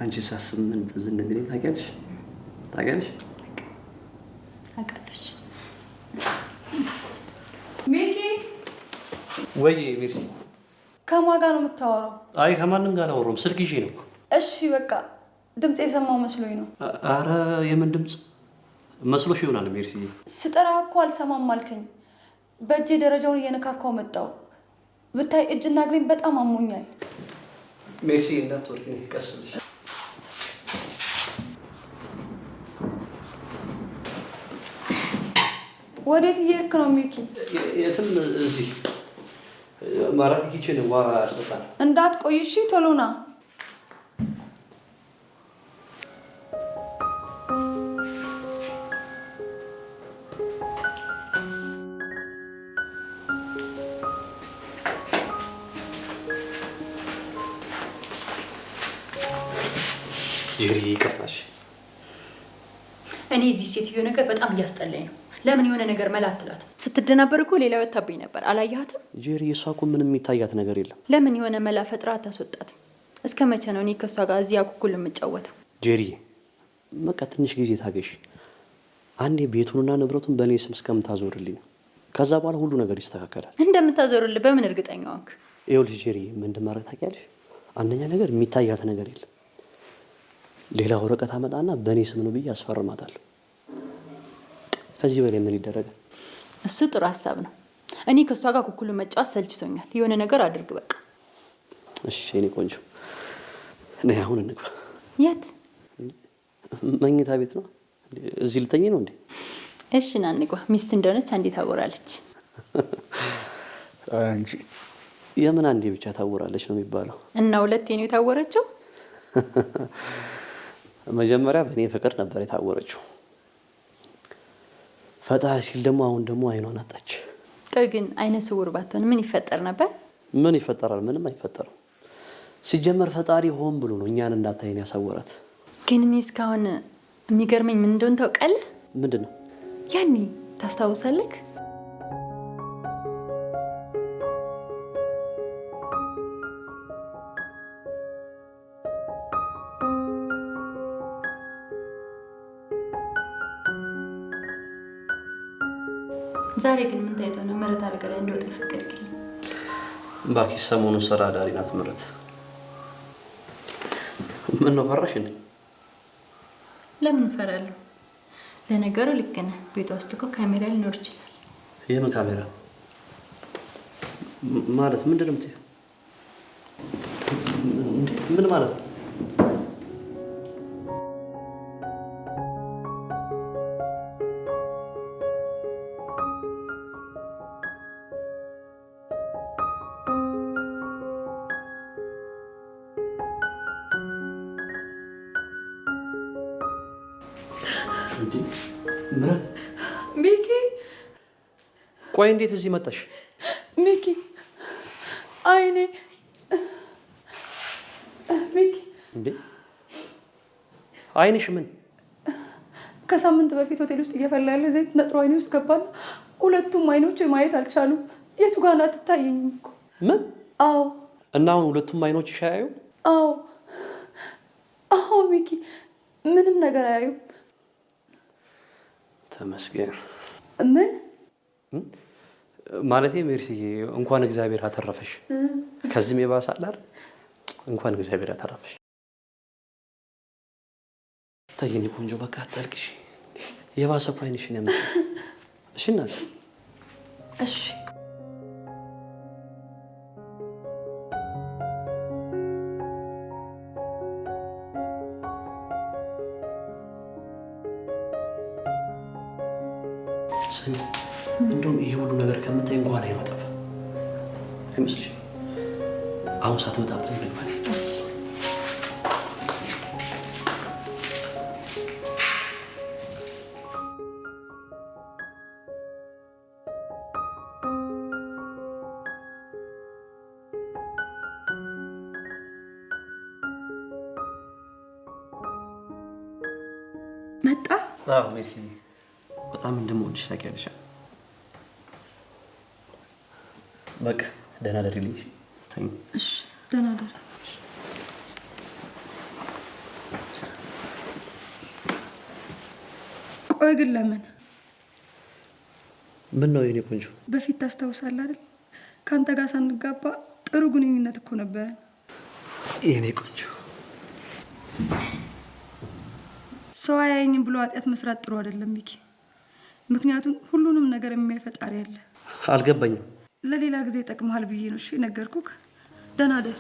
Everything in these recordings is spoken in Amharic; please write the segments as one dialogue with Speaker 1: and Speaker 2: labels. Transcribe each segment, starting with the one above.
Speaker 1: አንቺ ሳስብ ምን ትዝ እንደሚለኝ ታውቂያለሽ?
Speaker 2: አውቃለሽ። ሚኪ
Speaker 1: ወይ ሜርሲ፣
Speaker 2: ከማን ጋር ነው የምታወራው?
Speaker 1: አይ ከማንም ጋር አላወራሁም፣ ስልክ ይዤ ነው እኮ።
Speaker 2: እሺ በቃ ድምጽ የሰማው መስሎኝ ነው።
Speaker 1: አረ የምን ድምጽ መስሎሽ ይሆናል ሜርሲ?
Speaker 2: ስጠራ እኮ አልሰማም አልከኝ። በእጄ ደረጃውን እየነካካው መጣው። ብታይ እጅና እግሬን በጣም አሞኛል።
Speaker 1: ሜርሲ እንዳትወርቂ፣ ቀስ ብለሽ።
Speaker 2: ወዴት እየሄድክ ነው ሚኪ?
Speaker 1: የትም፣ እዚህ ማራኪ ኪችን ውሃ ያስጠጣል።
Speaker 2: እንዳትቆይ እሺ፣ ቶሎ ና።
Speaker 1: ጄሪ ይቅርታሽ።
Speaker 3: እኔ እዚህ ሴትዮ ነገር በጣም እያስጠላኝ ነው። ለምን የሆነ ነገር መላ አትላት? ስትደናበር እኮ ሌላ ወጣብኝ ነበር። አላየሃትም?
Speaker 1: ጄሪ እሷ እኮ ምንም የሚታያት ነገር የለም።
Speaker 3: ለምን የሆነ መላ ፈጥራ አታስወጣትም? እስከ መቼ ነው እኔ ከሷ ጋር እዚህ አኩኩል የምጫወተው?
Speaker 1: ጄሪ በቃ ትንሽ ጊዜ ታገሽ። አንዴ ቤቱንና ንብረቱን በእኔ ስም እስከምታዞርልኝ ነው። ከዛ በኋላ ሁሉ ነገር ይስተካከላል።
Speaker 3: እንደምታዞርልህ በምን እርግጠኛ ሆንክ?
Speaker 1: ይኸውልሽ ጄሪ፣ ምን እንደማደርግ ታውቂያለሽ? አንደኛ ነገር የሚታያት ነገር የለም። ሌላ ወረቀት አመጣና በእኔ ስም ነው ብዬ አስፈርማታለሁ። ከዚህ በላይ ምን ይደረጋል?
Speaker 3: እሱ ጥሩ ሀሳብ ነው። እኔ ከሷ ጋር ኩኩሉ መጫወት ሰልችቶኛል። የሆነ ነገር አድርግ በቃ።
Speaker 1: እሺ የኔ ቆንጆ፣ ነይ አሁን እንግባ።
Speaker 3: የት?
Speaker 1: መኝታ ቤት ነው። እዚህ ልተኝ ነው እንዴ?
Speaker 3: እሺ ና እንግባ። ሚስት እንደሆነች አንዴ ታጎራለች።
Speaker 1: አንቺ የምን አንዴ ብቻ ታወራለች ነው የሚባለው?
Speaker 3: እና ሁለቴ ነው የታወረችው?
Speaker 1: መጀመሪያ በእኔ ፍቅር ነበር የታወረችው። ፈጣ ሲል ደግሞ አሁን ደግሞ አይኗን አጣች።
Speaker 3: ቆይ ግን አይነ ስውር ባትሆን ምን ይፈጠር ነበር?
Speaker 1: ምን ይፈጠራል? ምንም አይፈጠርም። ሲጀመር ፈጣሪ ሆን ብሎ ነው እኛን እንዳታይን ያሳወራት።
Speaker 3: ግን እኔ እስካሁን የሚገርመኝ ምን እንደሆነ ታውቃለህ?
Speaker 1: ምንድን ነው?
Speaker 3: ያኔ ታስታውሳለህ? ዛሬ ግን ምን ታይቶ ነው ምህረት አልጋ ላይ እንደወጣ ይፈቀድልኝ?
Speaker 1: እባክሽ ሰሞኑን ስራ ዳሪ ናት ምህረት። ምን ነው ፈራሽ እንዴ?
Speaker 3: ለምን እፈራለሁ? ለነገሩ ልክ ነህ። ቤቷ ውስጥ እኮ ካሜራ ሊኖር ይችላል።
Speaker 1: የምን ካሜራ ማለት ምንድን ነው የምትይው? ምን ማለት ነው? ምህረት፣
Speaker 2: ሚኪ።
Speaker 1: ቆይ እንዴት እዚህ መጣሽ?
Speaker 2: ሚኪ አይኔ። ሚኪ
Speaker 1: እንዴ አይንሽ ምን?
Speaker 2: ከሳምንት በፊት ሆቴል ውስጥ እየፈላ ያለ ዘይት ነጥሮ አይኔ ውስጥ ገባና ሁለቱም አይኖች ማየት አልቻሉም። የቱ ጋር ናት አትታየኝም እኮ።
Speaker 1: ምን?
Speaker 2: አዎ።
Speaker 1: እና አሁን ሁለቱም አይኖች ያዩ?
Speaker 2: አዎ አዎ ሚኪ፣ ምንም ነገር አያዩ።
Speaker 1: ተመስገን።
Speaker 2: ምን
Speaker 1: ማለቴ ሜርሲዬ፣ እንኳን እግዚአብሔር አተረፈሽ። ከዚህም የባሰ አለ አይደል? እንኳን እግዚአብሔር አተረፈሽ። ታየኝ ቆንጆ፣ በቃ አታልቅሽ። የባሰ እኮ አይንሽን ያመጣ። እሺ እናት።
Speaker 2: እሺ
Speaker 1: ሰኒ፣ እንደውም ይሄ ሁሉ ነገር ከምታይ እንኳን አይኗ ጠፋ አይመስልሽም? አሁን ሳትመጣብን ልግባ።
Speaker 2: መጣ?
Speaker 1: አዎ ሜርሲ፣ በጣም እንደምወድሽ ታውቂያለሽ። በቃ ደህና ደሪልኝ። ተኝ።
Speaker 2: እሺ ደህና ደር። ቆይ ግን ለምን?
Speaker 1: ምን ነው የኔ ቆንጆ?
Speaker 2: በፊት ታስታውሳለህ አይደል? ካንተ ጋር ሳንጋባ ጥሩ ግንኙነት እኮ ነበረን።
Speaker 1: የኔ ቆንጆ
Speaker 2: ሰው አያየኝም ብሎ ኃጢአት መስራት ጥሩ አይደለም ሚኪ። ምክንያቱም ሁሉንም ነገር የሚያይ ፈጣሪ አለ።
Speaker 1: አልገባኝም።
Speaker 2: ለሌላ ጊዜ ይጠቅምሃል ብዬ ነው እሺ ነገርኩህ። ደህና ደር።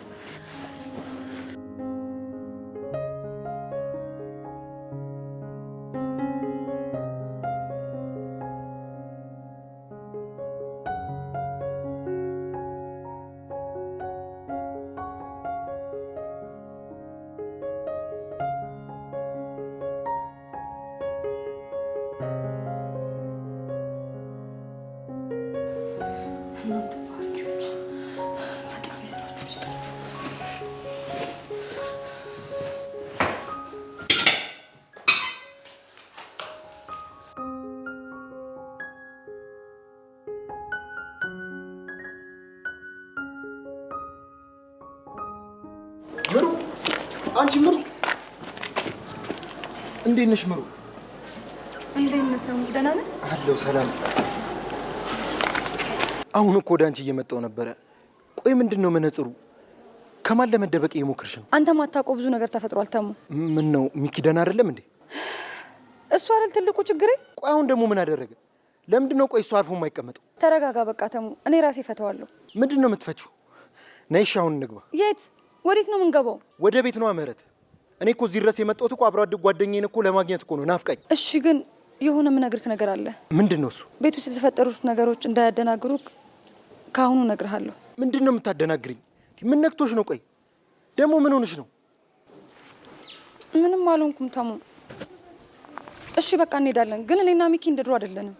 Speaker 4: ምሩ አንቺ ምሩ እንዴት ነሽ? ምሩ
Speaker 2: እንዴት ነህ? ደህና ነህ?
Speaker 4: አለሁ ሰላም። አሁን እኮ ወደ አንቺ እየመጣሁ ነበረ። ቆይ ምንድን ነው መነጽሩ? ከማን ለመደበቅ እየሞከርሽ ነው?
Speaker 2: አንተ ማታውቀው ብዙ ነገር ተፈጥሯል ተሙ።
Speaker 4: ምን ነው ሚኪ ደህና አይደለም እንዴ?
Speaker 2: እሱ አይደል ትልቁ ችግሬ?
Speaker 4: ቆይ አሁን ደግሞ ምን አደረገ? ለምንድን ነው ቆይ እሱ አርፎ የማይቀመጠው?
Speaker 2: ተረጋጋ በቃ ተሙ፣ እኔ ራሴ ፈተዋለሁ።
Speaker 4: ምንድን ነው የምትፈችው? ነይ እሺ አሁን እንግባ።
Speaker 2: የት? ወዴት ነው የምንገባው?
Speaker 4: ወደ ቤት ነው ምህረት። እኔ እኮ እዚህ ድረስ የመጣሁት እኮ አብሮ አደግ ጓደኛዬን እኮ ለማግኘት እኮ ነው። ናፍቃኝ።
Speaker 2: እሺ ግን የሆነ የምነግርህ ነገር አለ።
Speaker 4: ምንድን ነው እሱ?
Speaker 2: ቤት ውስጥ የተፈጠሩት ነገሮች እንዳያደናግሩ ከአሁኑ እነግርሃለሁ።
Speaker 4: ምንድን ነው የምታደናግሪኝ? ምን ነክቶሽ ነው? ቆይ ደግሞ ምን ሆነሽ ነው?
Speaker 2: ምንም አልሆንኩም ተሙ። እሺ በቃ እንሄዳለን። ግን እኔና ሚኪ እንደ ድሮ አይደለንም።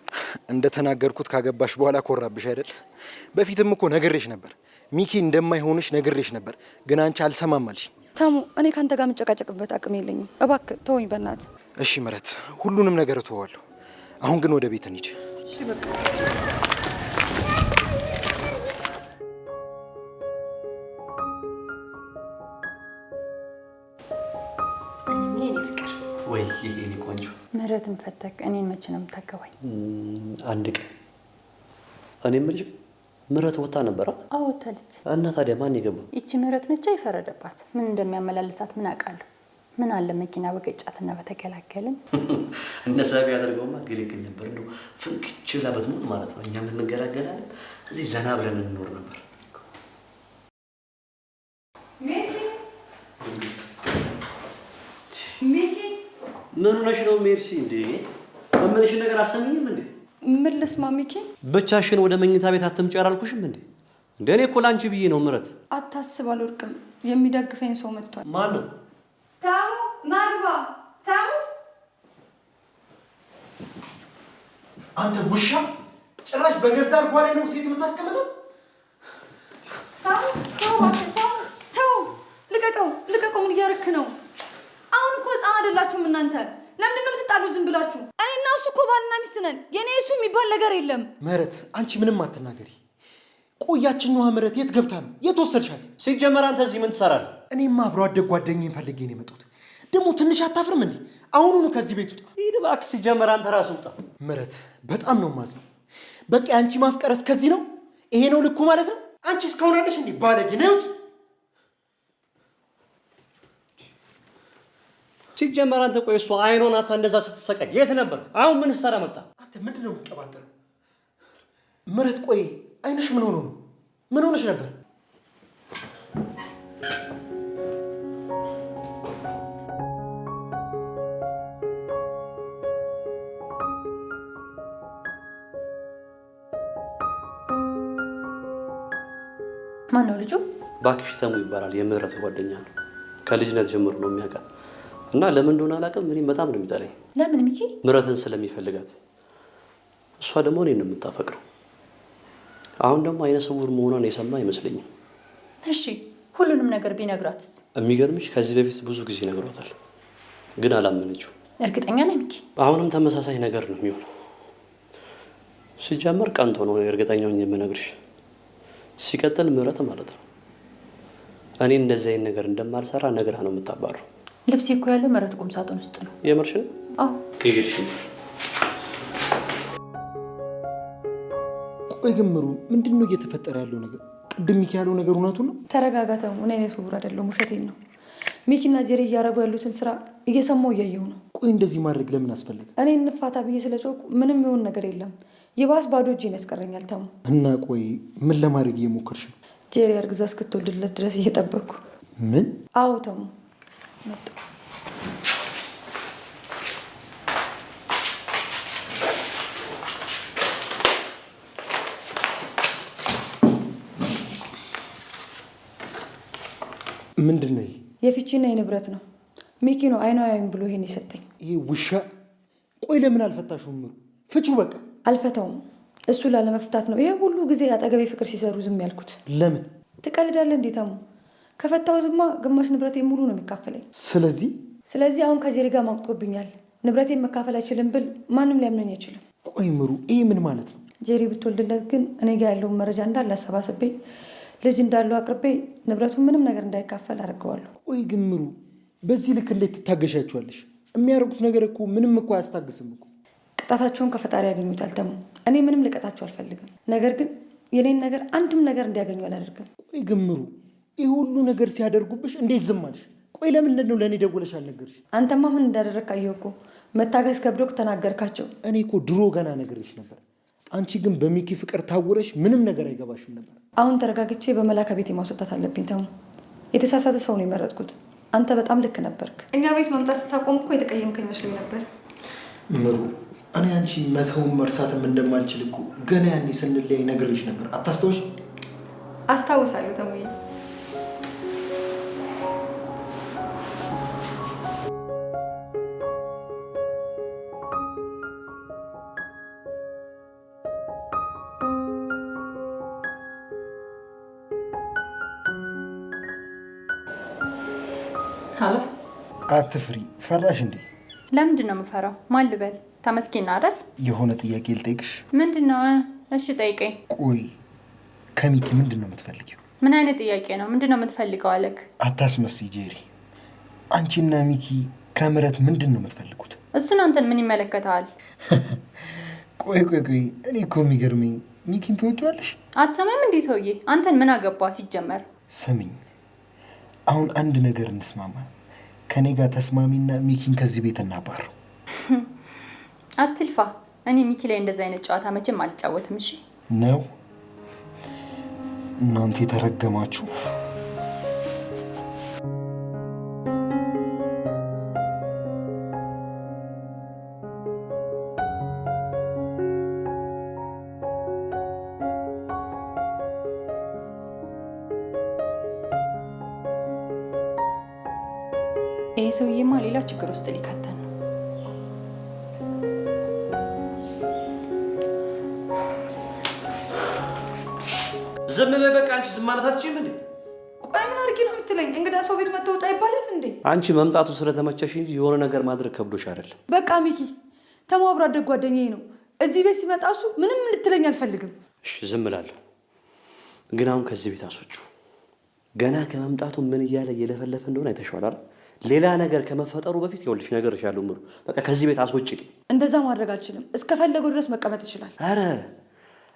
Speaker 4: እንደተናገርኩት ካገባሽ በኋላ ኮራብሽ አይደል? በፊትም እኮ ነግሬሽ ነበር ሚኪ እንደማይሆንሽ ነግሬሽ ነበር። ግን አንቺ አልሰማም አልሽ።
Speaker 2: ተሙ እኔ ካንተ ጋር የምጨቃጨቅበት አቅም የለኝም። እባክህ ተወኝ በእናትህ።
Speaker 4: እሺ ምህረት፣ ሁሉንም ነገር እተዋለሁ። አሁን ግን ወደ ቤት እንሂድ።
Speaker 2: እሺ በቃ
Speaker 1: ወይ የኔ ቆንጆ
Speaker 3: ምህረትን ፈተክ እኔን መቼ ነው የምታገባኝ?
Speaker 1: አንድ ቀን እኔ የምልሽ ምህረት ወጣ ነበር?
Speaker 3: አዎ ወጣለች።
Speaker 1: እና ታዲያ ማን ይገባው?
Speaker 3: ይቺ ምህረት ነች ይፈረደባት። ምን እንደሚያመላልሳት ምን አውቃለሁ? ምን አለ መኪና በገጫትና በተገላገልን።
Speaker 1: እነዛ ቢያደርገውማ ግልግል ነበር። እንደው ፍንክች ብላ ብትሞት ማለት ነው። እኛም እንገላገላለን፣ እዚህ ዘና ብለን እንኖር ነበር።
Speaker 2: ሚኪ
Speaker 1: ምን ሆነሽ ነው ሜርሲ? እንዴ እምልሽን ነገር አሰሚኝም እንዴ?
Speaker 2: ምን ልስማ ሚኪ?
Speaker 1: ብቻሽን ወደ መኝታ ቤት አትምጪ አላልኩሽም እንዴ? እንዴ እኔ እኮ ላንቺ ብዬ ነው ምህረት።
Speaker 2: አታስብ፣ አልወድቅም። የሚደግፈኝ ሰው መጥቷል።
Speaker 1: ማን ነው?
Speaker 2: ታሙ ናግባ። ታሙ
Speaker 4: አንተ ውሻ! ጭራሽ በገዛ አልጓ ላይ ነው ሴት የምታስቀምጠው?
Speaker 2: ታሙ ተው፣ ልቀቀው፣ ልቀቀው። ምን እያደረክ ነው? አሁን እኮ ህፃን አይደላችሁም እናንተ። ለምንድን ነው የምትጣሉት ዝም ብላችሁ? እኔና እሱ እኮ ባልና ሚስት ነን። የኔ እሱ የሚባል ነገር የለም።
Speaker 4: ምህረት አንቺ ምንም አትናገሪ። ቆያችን ነው ምህረት፣ የት ገብታ ነው? የት ወሰድሻት?
Speaker 1: ሲጀመር አንተ እዚህ ምን ትሰራለህ?
Speaker 4: እኔማ አብሮ አደግ ጓደኛዬን ፈልጌ ነው የመጣሁት። ደግሞ ትንሽ አታፍርም እንዴ? አሁኑኑ ከዚህ ቤት ውጣ።
Speaker 1: ሂድ እባክህ። ሲጀመር አንተ ራስህ ውጣ።
Speaker 4: ምህረት በጣም ነው የማዝነው። በቃ አንቺ ማፍቀር እስከዚህ ነው? ይሄ ነው ልኩ ማለት ነው? አንቺ እስካሁን አለሽ እንዴ? ባለጌ ነው። ውጭ።
Speaker 1: ሲጀመር አንተ ቆይ እሷ አይኖን አታ እንደዛ ስትሰቃይ የት ነበር? አሁን ምን ሰራ መጣ?
Speaker 4: አንተ ምንድን ነው የምትቀባጠረው? ምህረት ቆይ አይንሽ ምን ሆኖ ነው? ምን ሆነሽ ነበር?
Speaker 3: ማን ነው ልጁ?
Speaker 1: ባክሽ ተሙ ይባላል። የምህረት ጓደኛ ነው። ከልጅነት ጀምሮ ነው የሚያውቃት እና ለምን እንደሆነ አላውቅም፣ እኔም በጣም ነው የሚጠላኝ።
Speaker 3: ለምን ሚኪ?
Speaker 1: ምህረትን ስለሚፈልጋት፣ እሷ ደግሞ እኔን ነው የምታፈቅረው። አሁን ደግሞ አይነ ስውር መሆኗን የሰማ አይመስለኝም።
Speaker 3: እሺ ሁሉንም ነገር ቢነግራትስ?
Speaker 1: የሚገርምሽ ከዚህ በፊት ብዙ ጊዜ ነግሯታል፣ ግን አላመነችው።
Speaker 3: እርግጠኛ ነህ ሚኪ?
Speaker 1: አሁንም ተመሳሳይ ነገር ነው የሚሆነው። ሲጀመር ቀንቶ ነው እርግጠኛው የምነግርሽ። ሲቀጥል ምህረት ማለት ነው እኔ እንደዚህ አይነት ነገር እንደማልሰራ ነግራ ነው የምታባረው።
Speaker 3: ልብሴ እኮ ያለው ምህረት ቁም ሳጥን ውስጥ ነው።
Speaker 1: የምርሽ ነው?
Speaker 3: አዎ።
Speaker 1: ከይልሽ
Speaker 4: ቆይ ግምሩ ምንድነው እየተፈጠረ ያለው ነገር? ቅድም ሚኪ ያለው ነገር እውነቱ ነው?
Speaker 2: ተረጋጋተው። እኔ ስውር አይደለም፣ ውሸቴን ነው። ሚኪና ጄሪ እያረጉ ያሉትን ስራ እየሰማው እያየው ነው።
Speaker 4: ቆይ እንደዚህ ማድረግ ለምን አስፈለገ?
Speaker 2: እኔ እንፋታ ብዬ ስለጮኩ ምንም የሆን ነገር የለም። ይባስ ባዶ እጄን ያስቀረኛል ተሙ።
Speaker 4: እና ቆይ ምን ለማድረግ እየሞከርሽ ነው?
Speaker 2: ጄሪ አርግዛ እስክትወልድለት ድረስ እየጠበቅኩ።
Speaker 4: ምን?
Speaker 2: አዎ ተሙ መጣ።
Speaker 4: ምንድን ነው ይሄ?
Speaker 2: የፍቺና የንብረት ነው። ሚኪ ነው አይኗ ያዩኝ ብሎ ይሄን የሰጠኝ።
Speaker 4: ይሄ ውሻ። ቆይ ለምን አልፈታሽውም? ምሩ ፍቺው በቃ።
Speaker 2: አልፈታውም። እሱ ላለመፍታት ነው ይሄ ሁሉ ጊዜ አጠገቤ ፍቅር ሲሰሩ ዝም ያልኩት።
Speaker 4: ለምን?
Speaker 2: ትቀልዳለህ እንዴ ተሙ? ከፈታው ዝማ ግማሽ ንብረቴ ሙሉ ነው የሚካፈለኝ። ስለዚህ አሁን ከጄሪ ጋር ማቅጦብኛል። ንብረቴን መካፈል አይችልም ብል ማንም ሊያምነኝ አይችልም።
Speaker 4: ቆይ ምሩ ይሄ ምን ማለት ነው?
Speaker 2: ጄሪ ብትወልድለት ግን እኔ ጋር ያለውን መረጃ እንዳለ አሰባስቤ ልጅ እንዳለው አቅርቤ ንብረቱን ምንም ነገር እንዳይካፈል አድርገዋለሁ።
Speaker 4: ቆይ ግን ምሩ በዚህ ልክ እንዴት ትታገሻቸዋለሽ? የሚያደርጉት ነገር እኮ ምንም እኮ አያስታግስም እኮ።
Speaker 2: ቅጣታቸውን ከፈጣሪ ያገኙታል ተሙ። እኔ ምንም ልቀጣቸው አልፈልግም። ነገር ግን የኔን ነገር አንድም ነገር እንዲያገኙ አላደርግም።
Speaker 4: ቆይ ግን ምሩ ይህ ሁሉ ነገር ሲያደርጉብሽ እንዴት ዝም አልሽ? ቆይ ለምንድን ነው ለእኔ ደውለሽ አልነገርሽ?
Speaker 2: አንተማ ምን እንዳደረግ አየሁ እኮ። መታገስ ከብዶክ ተናገርካቸው።
Speaker 4: እኔ እኮ ድሮ ገና ነግሬሽ ነበር። አንቺ ግን በሚኪ ፍቅር ታወረሽ ምንም ነገር አይገባሽም ነበር።
Speaker 2: አሁን ተረጋግቼ በመላካ ቤት ማስወጣት አለብኝ ተሙ። የተሳሳተ ሰው ነው የመረጥኩት። አንተ በጣም ልክ ነበርክ። እኛ ቤት መምጣት ስታቆም እኮ የተቀየምከኝ መስሎኝ ነበር።
Speaker 4: ምሩ እኔ አንቺ መተውም መርሳትም እንደማልችል እኮ ገና ያኔ ስንለያይ ነግሬሽ ነበር። አታስታውሽ?
Speaker 2: አስታውሳለሁ ተሙዬ።
Speaker 3: ሀሎ።
Speaker 4: አትፍሪ። ፈራሽ እንዴ?
Speaker 3: ለምንድን ነው የምፈራው? ማን ልበል? ተመስገን አይደል?
Speaker 4: የሆነ ጥያቄ ልጠይቅሽ።
Speaker 3: ምንድን ነው? እሺ ጠይቀኝ።
Speaker 4: ቆይ ከሚኪ ምንድን ነው የምትፈልጊው?
Speaker 3: ምን አይነት ጥያቄ ነው? ምንድን ነው የምትፈልገው? አለክ
Speaker 4: አታስመስይ ጄሪ። አንቺና ሚኪ ከምረት ምንድን ነው የምትፈልጉት?
Speaker 3: እሱን አንተን ምን ይመለከታል?
Speaker 4: ቆይ እኔ እኮ የሚገርመኝ ሚኪን ትወጂዋለሽ?
Speaker 3: አትሰማም እንዲህ ሰውዬ? አንተን ምን አገባ ሲጀመር?
Speaker 4: ስሚኝ፣ አሁን አንድ ነገር እንስማማ። ከኔ ጋር ተስማሚና ሚኪን ከዚህ ቤት እናባረው።
Speaker 3: አትልፋ። እኔ ሚኪ ላይ እንደዛ አይነት ጨዋታ መቼም አልጫወትም። እሺ
Speaker 4: ነው? እናንተ የተረገማችሁ።
Speaker 3: ይሄ ሰውዬማ ሌላ ችግር ውስጥ ሊከተን ነው።
Speaker 1: ዝም በይ በቃ። አንቺ ዝም ማለት አትችይም እንዴ?
Speaker 2: ቆይ ምን አድርጊ ነው የምትለኝ? እንግዳ ሰው ቤት መተው ወጣ ይባላል እንዴ?
Speaker 1: አንቺ መምጣቱ ስለተመቸሽ እንጂ የሆነ ነገር ማድረግ ከብዶሽ አይደለም።
Speaker 2: በቃ ሚኪ ተሙ አብሮ አደግ ጓደኛዬ ነው። እዚህ ቤት ሲመጣ እሱ ምንም ልትለኝ አልፈልግም።
Speaker 1: እሺ ዝም እላለሁ፣ ግን አሁን ከዚህ ቤት አስወጪው። ገና ከመምጣቱ ምን እያለ እየለፈለፈ እንደሆነ አይተሽዋል አይደል? ሌላ ነገር ከመፈጠሩ በፊት ይኸውልሽ ነገርሻለሁ። ምሩ በቃ ከዚህ ቤት አስወጪልኝ።
Speaker 2: እንደዛ ማድረግ አልችልም። እስከፈለገው ድረስ መቀመጥ ይችላል።
Speaker 1: አረ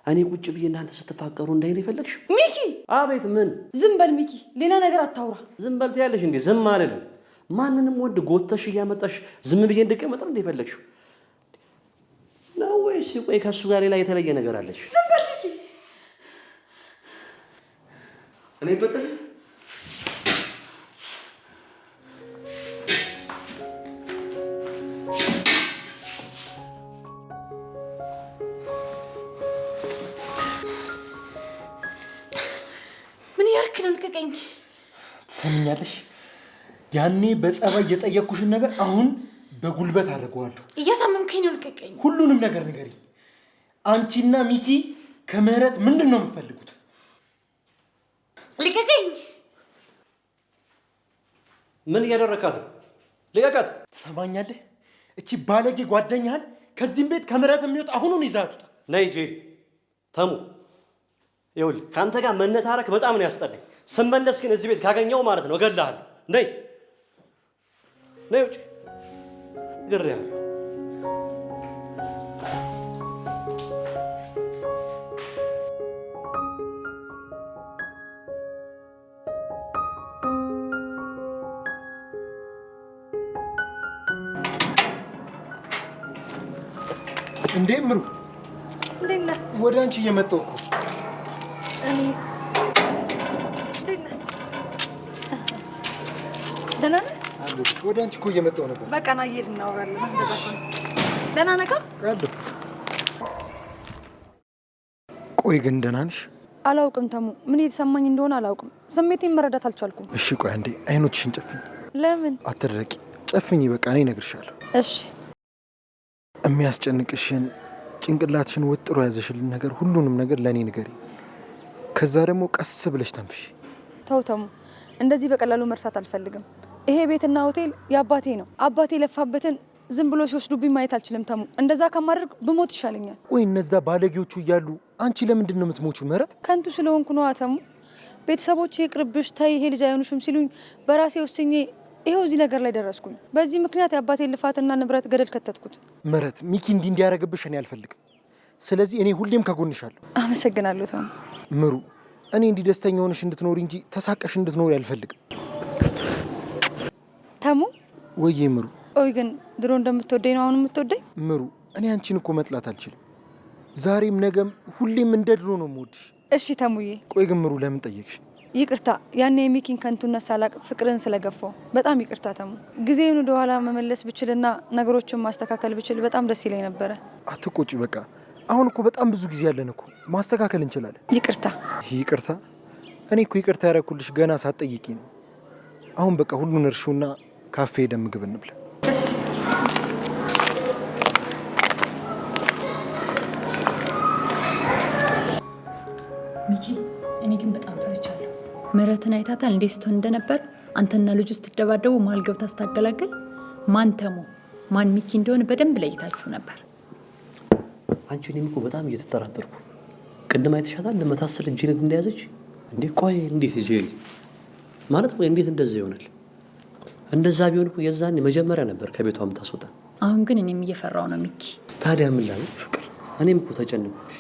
Speaker 1: እኔ ቁጭ ብዬ እናንተ ስትፋቀሩ እንዳይነ የፈለግሽ?
Speaker 2: ሚኪ!
Speaker 1: አቤት። ምን?
Speaker 2: ዝም በል ሚኪ፣ ሌላ ነገር አታውራ።
Speaker 1: ዝም በል ትያለሽ እንዴ? ዝም አልልም። ማንንም ወንድ ጎተሽ እያመጣሽ ዝም ብዬ እንድቀመጥ ነው እንደ የፈለግሽው ነው ወይስ? ቆይ ከእሱ ጋር ሌላ የተለየ ነገር አለሽ?
Speaker 2: ዝም በል ሚኪ።
Speaker 1: እኔ በቀል
Speaker 3: ልቀቀኝ።
Speaker 4: ትሰምኛለሽ? ያኔ በጸባይ የጠየቅኩሽን ነገር አሁን በጉልበት አድርገዋለሁ።
Speaker 3: እያሳመምከኝ ነው። ልቀቀኝ።
Speaker 4: ሁሉንም ነገር ንገሪኝ። አንቺና ሚኪ ከምህረት ምንድን ነው የምትፈልጉት?
Speaker 3: ልቀቀኝ።
Speaker 1: ምን እያደረካት ነው? ልቀቃት።
Speaker 4: ትሰማኛለህ? እቺ ባለጌ ጓደኛህን ከዚህም ቤት ከምህረት የሚወጣ አሁኑን ይዛቱታ።
Speaker 1: ነይ ጄሪ። ተሙ ይኸውልህ ከአንተ ጋር መነታረክ በጣም ነው ያስጠላኝ። ስመለስ ግን እዚህ ቤት ካገኘው ማለት ነው እገልሃለሁ። ነይ ነይ ውጭ ግሬያለሁ።
Speaker 4: እንዴ ምሩ
Speaker 2: እንዴት ነህ?
Speaker 4: ወደ አንቺ እየመጣሁ እኮ።
Speaker 2: ደህና ነህ?
Speaker 4: ወደ አንቺ እኮ እየመጣሁ ነበር።
Speaker 2: በቃ ና እየሄድን እናወራለን። ደህና ነህ?
Speaker 4: አለሁ። ቆይ ግን ደህና ነሽ?
Speaker 2: አላውቅም ተሙ፣ ምን እየተሰማኝ እንደሆነ አላውቅም። ስሜቴን መረዳት አልቻልኩም።
Speaker 4: እሺ ቆይ አንዴ አይኖችሽን ጨፍኝ።
Speaker 2: ለምን?
Speaker 4: አትድረቂ፣ ጨፍኝ። በቃ እኔ እነግርሻለሁ።
Speaker 2: እሺ።
Speaker 4: የሚያስጨንቅሽን ጭንቅላትሽን ወጥሮ ያዘሽልን ነገር ሁሉንም ነገር ለእኔ ንገሪ። ከዛ ደግሞ ቀስ ብለሽ ተንፍሽ።
Speaker 2: ተው ተሙ፣ እንደዚህ በቀላሉ መርሳት አልፈልግም። ይሄ ቤትና ሆቴል የአባቴ ነው። አባቴ የለፋበትን ዝም ብሎ ሲወስዱብኝ ማየት አልችልም ተሙ። እንደዛ ከማድረግ ብሞት ይሻለኛል።
Speaker 4: ወይ እነዛ ባለጌዎቹ እያሉ አንቺ ለምንድን ነው የምትሞቹው? ምህረት
Speaker 2: ከንቱ ስለሆንኩ ነው ተሙ። ቤተሰቦቼ ይቅርብሽ፣ ተይ ይሄ ልጅ አይሆንሽም ሲሉኝ በራሴ ወስኜ ይሄው እዚህ ነገር ላይ ደረስኩኝ። በዚህ ምክንያት የአባቴን ልፋትና ንብረት ገደል ከተትኩት።
Speaker 4: ምህረት ሚኪ እንዲያደርግብሽ እኔ አልፈልግም። ስለዚህ እኔ ሁሌም ከጎንሻለሁ።
Speaker 2: አመሰግናለሁ ተሙ።
Speaker 4: ምሩ እኔ እንዲህ ደስተኛ ሆነሽ እንድትኖሪ እንጂ ተሳቀሽ እንድትኖሪ አልፈልግም።
Speaker 2: ተሙ
Speaker 4: ወይዬ ምሩ።
Speaker 2: ቆይ ግን ድሮ እንደምትወደኝ ነው አሁን የምትወደኝ?
Speaker 4: ምሩ እኔ አንቺን እኮ መጥላት አልችልም። ዛሬም ነገም ሁሌም እንደ ድሮ ነው የምወድሽ።
Speaker 2: እሺ ተሙዬ።
Speaker 4: ቆይ ግን ምሩ ለምን ጠየቅሽ?
Speaker 2: ይቅርታ ያኔ የሚኪን ከንቱነት ሳላቅ ፍቅርን ስለገፋው በጣም ይቅርታ ተሙ። ጊዜውን ወደ ኋላ መመለስ ብችልና ነገሮችን ማስተካከል ብችል በጣም ደስ ይለኝ ነበረ።
Speaker 4: አትቆጪ በቃ። አሁን እኮ በጣም ብዙ ጊዜ ያለን እኮ ማስተካከል እንችላለን።
Speaker 2: ይቅርታ።
Speaker 4: ይቅርታ? እኔ እኮ ይቅርታ ያደረኩልሽ ገና ሳትጠይቂ ነው። አሁን በቃ ሁሉን እርሹና ካፌ ሄደን ምግብ እንብላ።
Speaker 3: ሚኪ እኔ ግን በጣም ፈርቻለሁ። ምህረትን አይታታል እንዴት ስትሆን እንደነበር። አንተና ልጁ ስትደባደቡ መሀል ገብታ ስታገላግል ማን ተሙ ማን ሚኪ እንደሆነ በደንብ ለይታችሁ ነበር።
Speaker 1: አንቺ እኔም እኮ በጣም እየተጠራጠርኩ ቅድም አይተሻታል ለመታሰል እጅነት እንደያዘች እንዴ። ቆይ እንዴት እጄ ማለት ቆይ እንዴት እንደዛ ይሆናል? እንደዛ ቢሆን እኮ የዛን መጀመሪያ ነበር ከቤቷ የምታስወጣ።
Speaker 3: አሁን ግን እኔም እየፈራው ነው ሚኪ።
Speaker 1: ታዲያ ምን ላለ ፍቅር፣ እኔም እኮ ተጨነቅኩሽ።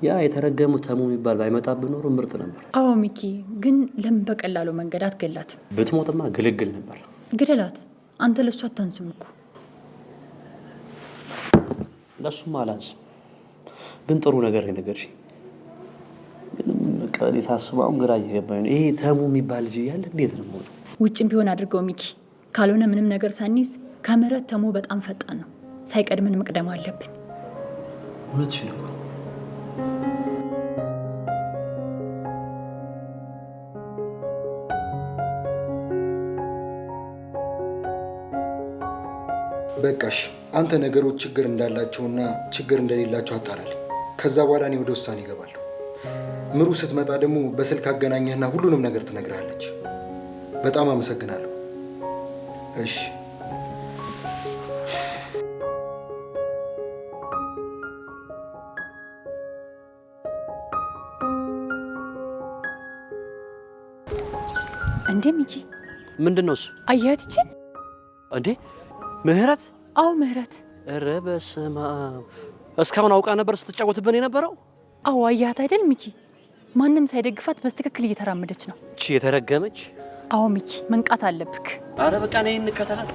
Speaker 1: ያ የተረገሙ ተሙ የሚባል ባይመጣብህ ኖሮ ምርጥ ነበር።
Speaker 3: አዎ ሚኪ፣ ግን ለምን በቀላሉ መንገድ አትገላትም?
Speaker 1: ብትሞትማ ግልግል ነበር።
Speaker 3: ግደላት። አንተ ለሷ አታንስም እኮ።
Speaker 1: ለሱማ አላንስም፣ ግን ጥሩ ነገር ነገርሽ። ግን ቀሪ ሳስበው ግራ እየገባኝ ነው። ይሄ ተሙ የሚባል ልጅ ያለ እንዴት ነው ሞት?
Speaker 3: ውጭም ቢሆን አድርገው ሚኪ። ካልሆነ ምንም ነገር ሳንይዝ ከምህረት ተሙ በጣም ፈጣን ነው። ሳይቀድምን መቅደም አለብን።
Speaker 1: እውነትሽ ነው።
Speaker 4: በቃሽ። አንተ ነገሮች ችግር እንዳላቸውና ችግር እንደሌላቸው አጣራል። ከዛ በኋላ እኔ ወደ ውሳኔ እገባለሁ። ምሩ ስትመጣ ደግሞ በስልክ አገናኘህና ሁሉንም ነገር ትነግርሃለች። በጣም አመሰግናለሁ። እሺ
Speaker 3: እንዴ ሚኪ፣
Speaker 1: ምንድነው እሱ?
Speaker 3: አያት ይችን
Speaker 1: እንዴ ምህረት?
Speaker 3: አዎ ምህረት።
Speaker 1: ኧረ በስመ አብ! እስካሁን አውቃ ነበር ስትጫወትብን የነበረው?
Speaker 3: አዎ አያት አይደል ሚኪ? ማንም ሳይደግፋት በስትክክል እየተራመደች ነው።
Speaker 1: እቺ የተረገመች።
Speaker 3: አዎ ሚኪ፣ መንቃት አለብክ።
Speaker 1: አረ በቃ ነይ እንከተላት።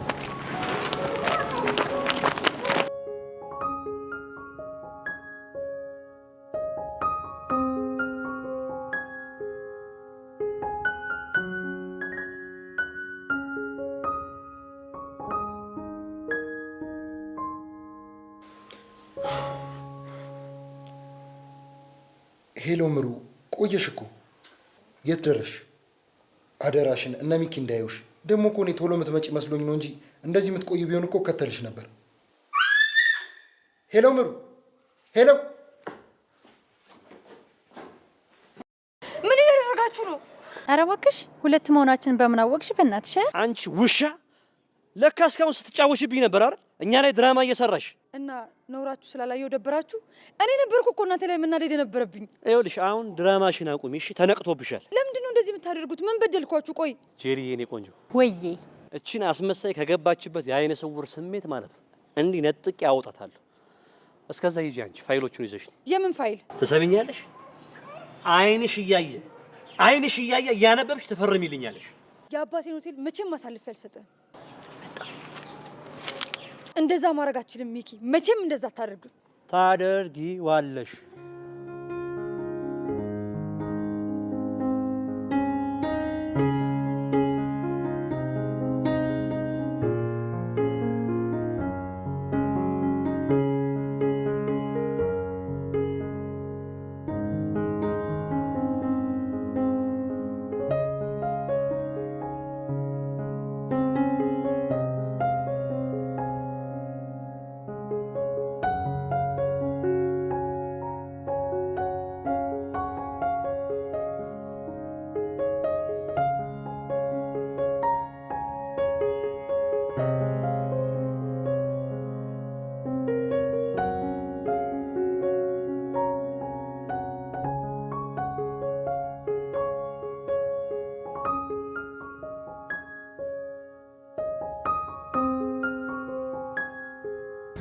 Speaker 4: ሄሎ ምሩ፣ ቆየሽ እኮ። የት ደረሽ? አደራሽን እነ ሚኪ እንዳይውሽ። ደግሞ እኮ እኔ ቶሎ የምትመጪ መስሎኝ ነው እንጂ እንደዚህ የምትቆይ ቢሆን እኮ እከተልሽ ነበር። ሄሎ ምሩ፣ ሄሎ።
Speaker 2: ምን እያደረጋችሁ ነው?
Speaker 3: ኧረ እባክሽ፣ ሁለት መሆናችንን በምን አወቅሽ? በእናትሽ
Speaker 1: አንቺ ውሻ! ለካ እስካሁን ስትጫወሽብኝ ነበር አይደል? እኛ ላይ ድራማ እየሰራሽ
Speaker 2: እና ነውራችሁ ስላላየው ደበራችሁ? እኔ ነበርኩ እኮ እናንተ ላይ መናደድ የነበረብኝ።
Speaker 1: ይኸውልሽ አሁን ድራማሽን አቁሚ እሺ። ተነቅቶብሻል።
Speaker 2: ለምንድን ነው እንደዚህ የምታደርጉት? ምን በደልኳችሁ? ቆይ
Speaker 1: ጄሪዬ፣ እኔ ቆንጆ
Speaker 3: ወይዬ፣
Speaker 1: እቺን አስመሳይ ከገባችበት የአይነ ስውር ስሜት ማለት ነው እንዲህ ነጥቄ አወጣታለሁ። እስከዛ ሂጂ አንቺ ፋይሎቹን ይዘሽ።
Speaker 2: የምን ፋይል?
Speaker 1: ትሰሚኛለሽ? አይንሽ እያየ እያነበብሽ ትፈርሚልኛለሽ።
Speaker 2: የአባቴን ሆቴል መቼም አሳልፌ አልሰጥም። እንደዛ ማድረግ አትችልም ሚኪ፣ መቼም እንደዛ አታደርጉ።
Speaker 1: ታደርጊዋለሽ።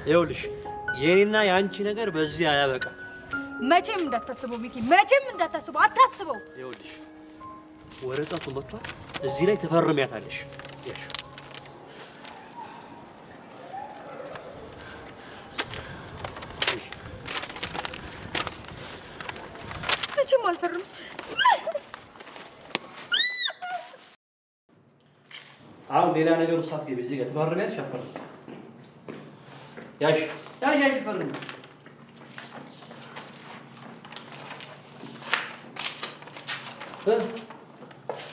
Speaker 1: ይኸውልሽ የኔና የአንቺ ነገር በዚህ አያበቃም።
Speaker 2: መቼም እንዳታስበው ሚኪ፣ መቼም እንዳታስበው፣ አታስበው።
Speaker 1: ይኸውልሽ ወረቀቱ መጥቷል። እዚህ ላይ ተፈርሚያታለሽ።
Speaker 2: መቼም አልፈርም።
Speaker 1: አሁን ሌላ ነገር ውስጥ አትገቢ። እዚህ ጋር ተፈርሚያለሽ። አፈርም ያሽ ፈርም።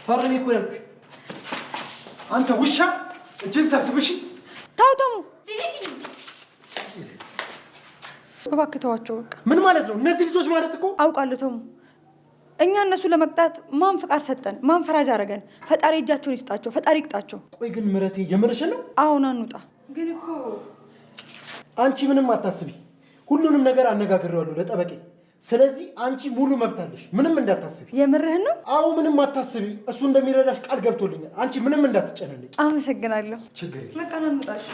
Speaker 1: ፈርሚ እኮ ያልኩሽ።
Speaker 4: አንተ ውሻ እጅን ሰብስብሽ።
Speaker 2: ተው ተሙ፣ እባክህ ተዋቸው በቃ።
Speaker 4: ምን ማለት ነው? እነዚህ ልጆች ማለት እኮ
Speaker 2: አውቃለሁ ተሙ። እኛ እነሱ ለመቅጣት ማን ፍቃድ ሰጠን? ማን ፈራጅ አደረገን? ፈጣሪ እጃቸውን ይስጣቸው፣ ፈጣሪ ይቅጣቸው።
Speaker 4: ቆይ ግን ምረቴ የምርሽን ነው?
Speaker 2: አሁን አንውጣ። ግን እኮ
Speaker 4: አንቺ ምንም አታስቢ። ሁሉንም ነገር አነጋግሬዋለሁ ለጠበቄ። ስለዚህ አንቺ ሙሉ መብት አለሽ። ምንም እንዳታስቢ።
Speaker 2: የምርህን ነው?
Speaker 4: አዎ ምንም አታስቢ። እሱ እንደሚረዳሽ ቃል ገብቶልኛል። አንቺ ምንም እንዳትጨናነቂ።
Speaker 2: አመሰግናለሁ።
Speaker 4: ችግር የለም።
Speaker 2: በቃ ና እንውጣሽ።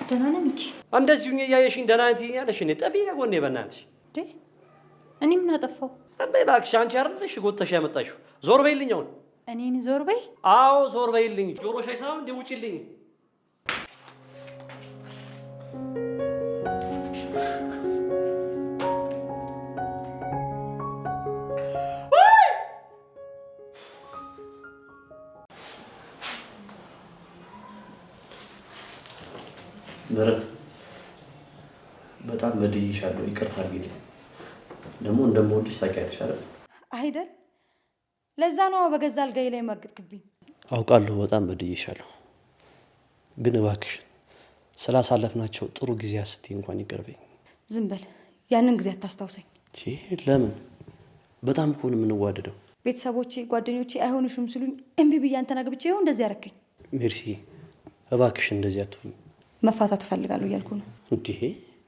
Speaker 3: ደህና ነህ ሚኪ?
Speaker 1: እንደዚሁ እያየሽኝ ደህና ነኝ ትይኛለሽ። እኔ ጠፊ ከጎኔ በእናትሽ።
Speaker 3: እኔ ምን አጠፋው?
Speaker 1: ጠበይ እባክሽ። አንቺ አይደለሽ ጎተሽ ያመጣሽው። ዞር በይልኝ አሁን።
Speaker 3: እኔን ዞር በይ?
Speaker 1: አዎ ዞር በይልኝ። ጆሮሽ አይሰማም እንዴ? ውጪልኝ። ምህረት በጣም በድዬሻለሁ። ይቅርታ አድርጊልኝ። ደግሞ እንደምወድሽ ታውቂያለሽ አይደል?
Speaker 2: አይደል? ለዛ ነው በገዛ አልጋዬ ላይ ማገጥክብኝ።
Speaker 1: አውቃለሁ በጣም በድዬሻለሁ። ግን እባክሽን ስላሳለፍናቸው ጥሩ ጊዜ ስትይ እንኳን ይቅርበኝ።
Speaker 2: ዝም በል። ያንን ጊዜ አታስታውሰኝ።
Speaker 1: ለምን? በጣም እኮ ነው የምንዋደደው።
Speaker 2: ቤተሰቦቼ፣ ጓደኞቼ አይሆንሽም ሲሉኝ እምቢ ብዬ አንተን አግብቼ ይኸው እንደዚህ ያደረከኝ።
Speaker 1: ሜርሲ እባክሽን እንደዚህ አትሁኝ።
Speaker 2: መፋታት እፈልጋለሁ እያልኩ ነው።
Speaker 1: እንዴ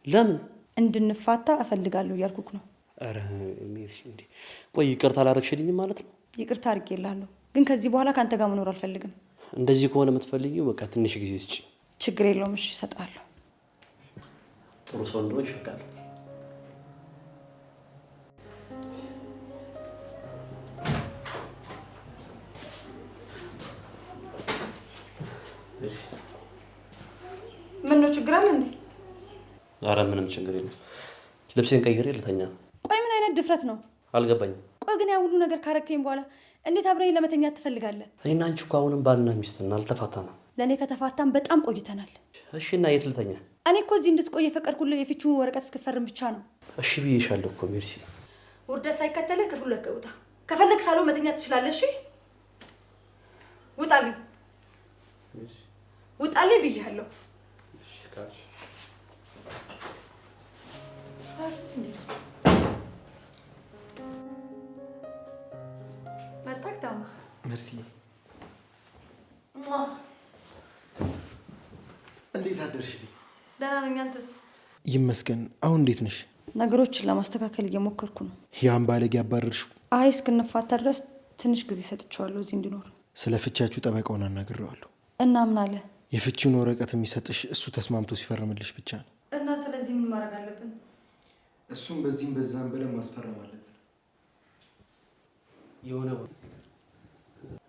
Speaker 1: ለምን?
Speaker 2: እንድንፋታ እፈልጋለሁ እያልኩክ ነው።
Speaker 1: ኧረ ሜርሲ እንዴ ቆይ ይቅርታ አላደረግሽልኝም ማለት ነው?
Speaker 2: ይቅርታ አድርጌልሃለሁ፣ ግን ከዚህ በኋላ ከአንተ ጋር መኖር አልፈልግም።
Speaker 1: እንደዚህ ከሆነ የምትፈልጊው በቃ ትንሽ ጊዜ ስጪ።
Speaker 2: ችግር የለውም። እሺ እሰጥሃለሁ።
Speaker 1: ጥሩ ሰው እንደሆነ ይሸቃል።
Speaker 2: ምን ነው ችግር አለ እንዴ?
Speaker 1: ኧረ ምንም ችግር የለም። ልብሴን ቀይሬ ልተኛ።
Speaker 2: ቆይ ምን አይነት ድፍረት ነው?
Speaker 1: አልገባኝም።
Speaker 2: ቆይ ግን ያ ሁሉ ነገር ካረከኝ በኋላ እንዴት አብረኝ ለመተኛት ትፈልጋለህ?
Speaker 1: እኔና አንቺ እኮ አሁንም ባልና ሚስት ነን፣ አልተፋታንም።
Speaker 2: ለእኔ ከተፋታን በጣም ቆይተናል።
Speaker 1: እሺ እና የት ልተኛ?
Speaker 2: እኔ እኮ እዚህ እንድትቆይ የፈቀድኩልህ የፍቺውን ወረቀት እስክፈርም ብቻ ነው።
Speaker 1: እሺ ብዬሻለሁ እኮ ሜርሲ።
Speaker 2: ውርደት ሳይከተልህ ክፍሉ ለቀህ ውጣ። ከፈለግ ሳሎን መተኛት ትችላለህ። እሺ ውጣልኝ፣ ውጣልኝ ብያለሁ። መጣክታማ
Speaker 4: መርሲ እንዴት አደርሽልኝ?
Speaker 2: ደህና ነኝ። አንተስ?
Speaker 4: ይመስገን። አሁን እንዴት ነሽ?
Speaker 2: ነገሮችን ለማስተካከል እየሞከርኩ ነው።
Speaker 4: ያን ባለጌ ያባረርሽው?
Speaker 2: አይ እስክንፋታ ድረስ ትንሽ ጊዜ ሰጥቼዋለሁ እዚህ እንዲኖር።
Speaker 4: ስለ ፍቻችሁ ጠበቃውን አናግሬዋለሁ
Speaker 2: እና ምን አለ?
Speaker 4: የፍቺውን ወረቀት የሚሰጥሽ እሱ ተስማምቶ ሲፈርምልሽ ብቻ ነው።
Speaker 2: እና ስለዚህ ምን ማድረግ አለብን?
Speaker 4: እሱም በዚህም በዛም ብለን ማስፈረም አለብን።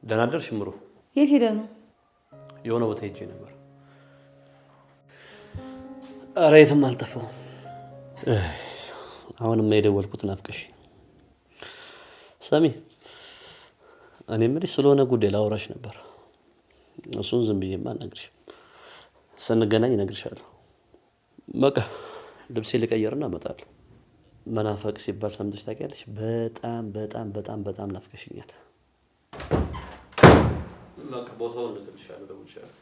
Speaker 1: ደህና አደርሽ ምሩ?
Speaker 2: የት ሄደ ነው?
Speaker 1: የሆነ ቦታ ሄጄ ነበር። ኧረ የትም አልጠፋሁም። አሁንም የደወልኩት ናፍቀሽ። ሰሚ እኔ የምልሽ ስለሆነ ጉዳይ ላወራሽ ነበር። እሱን ዝም ብዬማ አልነግርሽም። ስንገናኝ እነግርሻለሁ። በቃ ልብሴ ልቀይርና እመጣለሁ። መናፈቅ ሲባል ሰምተሽ ታውቂያለሽ? በጣም በጣም በጣም በጣም ናፍቀሽኛል። በቃ ቦታውን እነግርሻለሁ፣ እደውልልሻለሁ።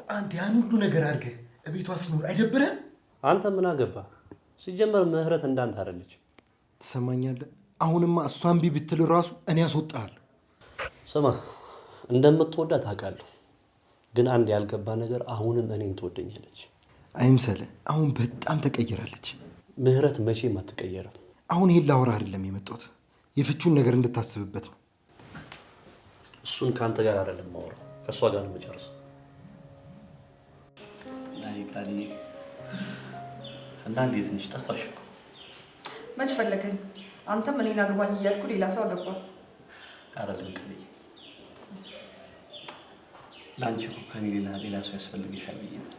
Speaker 4: አንተ ያን ሁሉ ነገር አድርገህ እቤቷ ስኖር አይደብርህም?
Speaker 1: አንተ ምን አገባ? ሲጀመር ምህረት እንዳንተ አይደለች።
Speaker 4: ትሰማኛለህ? አሁንማ እሷን ቢ ብትል ራሱ እኔ አስወጣለሁ።
Speaker 1: ስማ እንደምትወዳት አውቃለሁ፣ ግን አንድ ያልገባ ነገር አሁንም እኔን ትወደኛለች።
Speaker 4: አይምሰልህ፣ አሁን በጣም ተቀይራለች።
Speaker 1: ምህረት መቼም አትቀየርም።
Speaker 4: አሁን ይሄን ላወራ አይደለም የመጣሁት፣ የፍቹን ነገር እንድታስብበት ነው።
Speaker 1: እሱን ከአንተ ጋር አይደለም ማወራው፣ ከእሷ ጋር ነው የምጨርሰው። ላይ ቃሊ እና እንዴት ነሽ? ጠፋሽ እኮ።
Speaker 2: መች ፈለገኝ? አንተም እኔን አግባኝ እያልኩ ሌላ ሰው አገባ።
Speaker 1: አይደለም ቃሊ፣ ለአንቺ እኮ ከኔ ሌላ ሰው ያስፈልግሻል ብዬ ነው።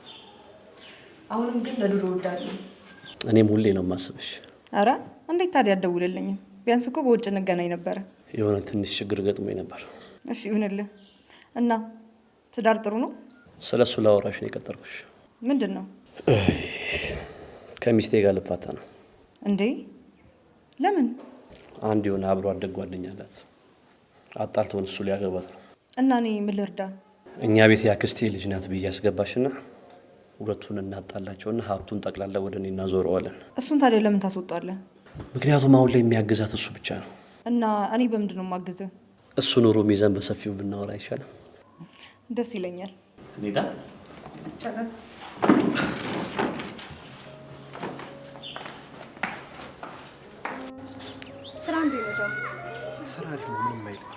Speaker 2: አሁንም ግን ለድሮ እወዳለሁ።
Speaker 1: እኔም ሁሌ ነው የማስብሽ።
Speaker 2: አረ እንዴት ታዲያ አትደውልልኝም? ቢያንስ እኮ በውጭ እንገናኝ ነበረ።
Speaker 1: የሆነ ትንሽ ችግር ገጥሞኝ ነበር።
Speaker 2: እሺ ይሁንልህ። እና ትዳር ጥሩ ነው?
Speaker 1: ስለሱ ላወራሽ ነው የቀጠርኩሽ።
Speaker 2: ምንድን ነው?
Speaker 1: ከሚስቴ ጋር ልፋታ ነው።
Speaker 2: እንዴ ለምን?
Speaker 1: አንድ የሆነ አብሮ አደግ ጓደኛ አላት። አጣልተውን እሱ ሊያገባት ነው።
Speaker 2: እና እኔ ምን ልርዳ?
Speaker 1: እኛ ቤት ያክስቴ ልጅ ናት ብዬ አስገባሽና ሁለቱን እናጣላቸውና ሀብቱን ጠቅላላ ወደ እኔ እናዞረዋለን።
Speaker 2: እሱን ታዲያ ለምን ታስወጣለህ?
Speaker 1: ምክንያቱም አሁን ላይ የሚያግዛት እሱ ብቻ ነው።
Speaker 2: እና እኔ በምንድን ነው የማግዝህ?
Speaker 1: እሱ ኑሮ ሚዛን በሰፊው ብናወራ አይሻልም?
Speaker 2: ደስ ይለኛል።
Speaker 1: እንዴዳ
Speaker 2: ይቻላል። ስራ እንዴት ነው?
Speaker 4: ስራ አሪፍ ነው፣ ምንም አይልም።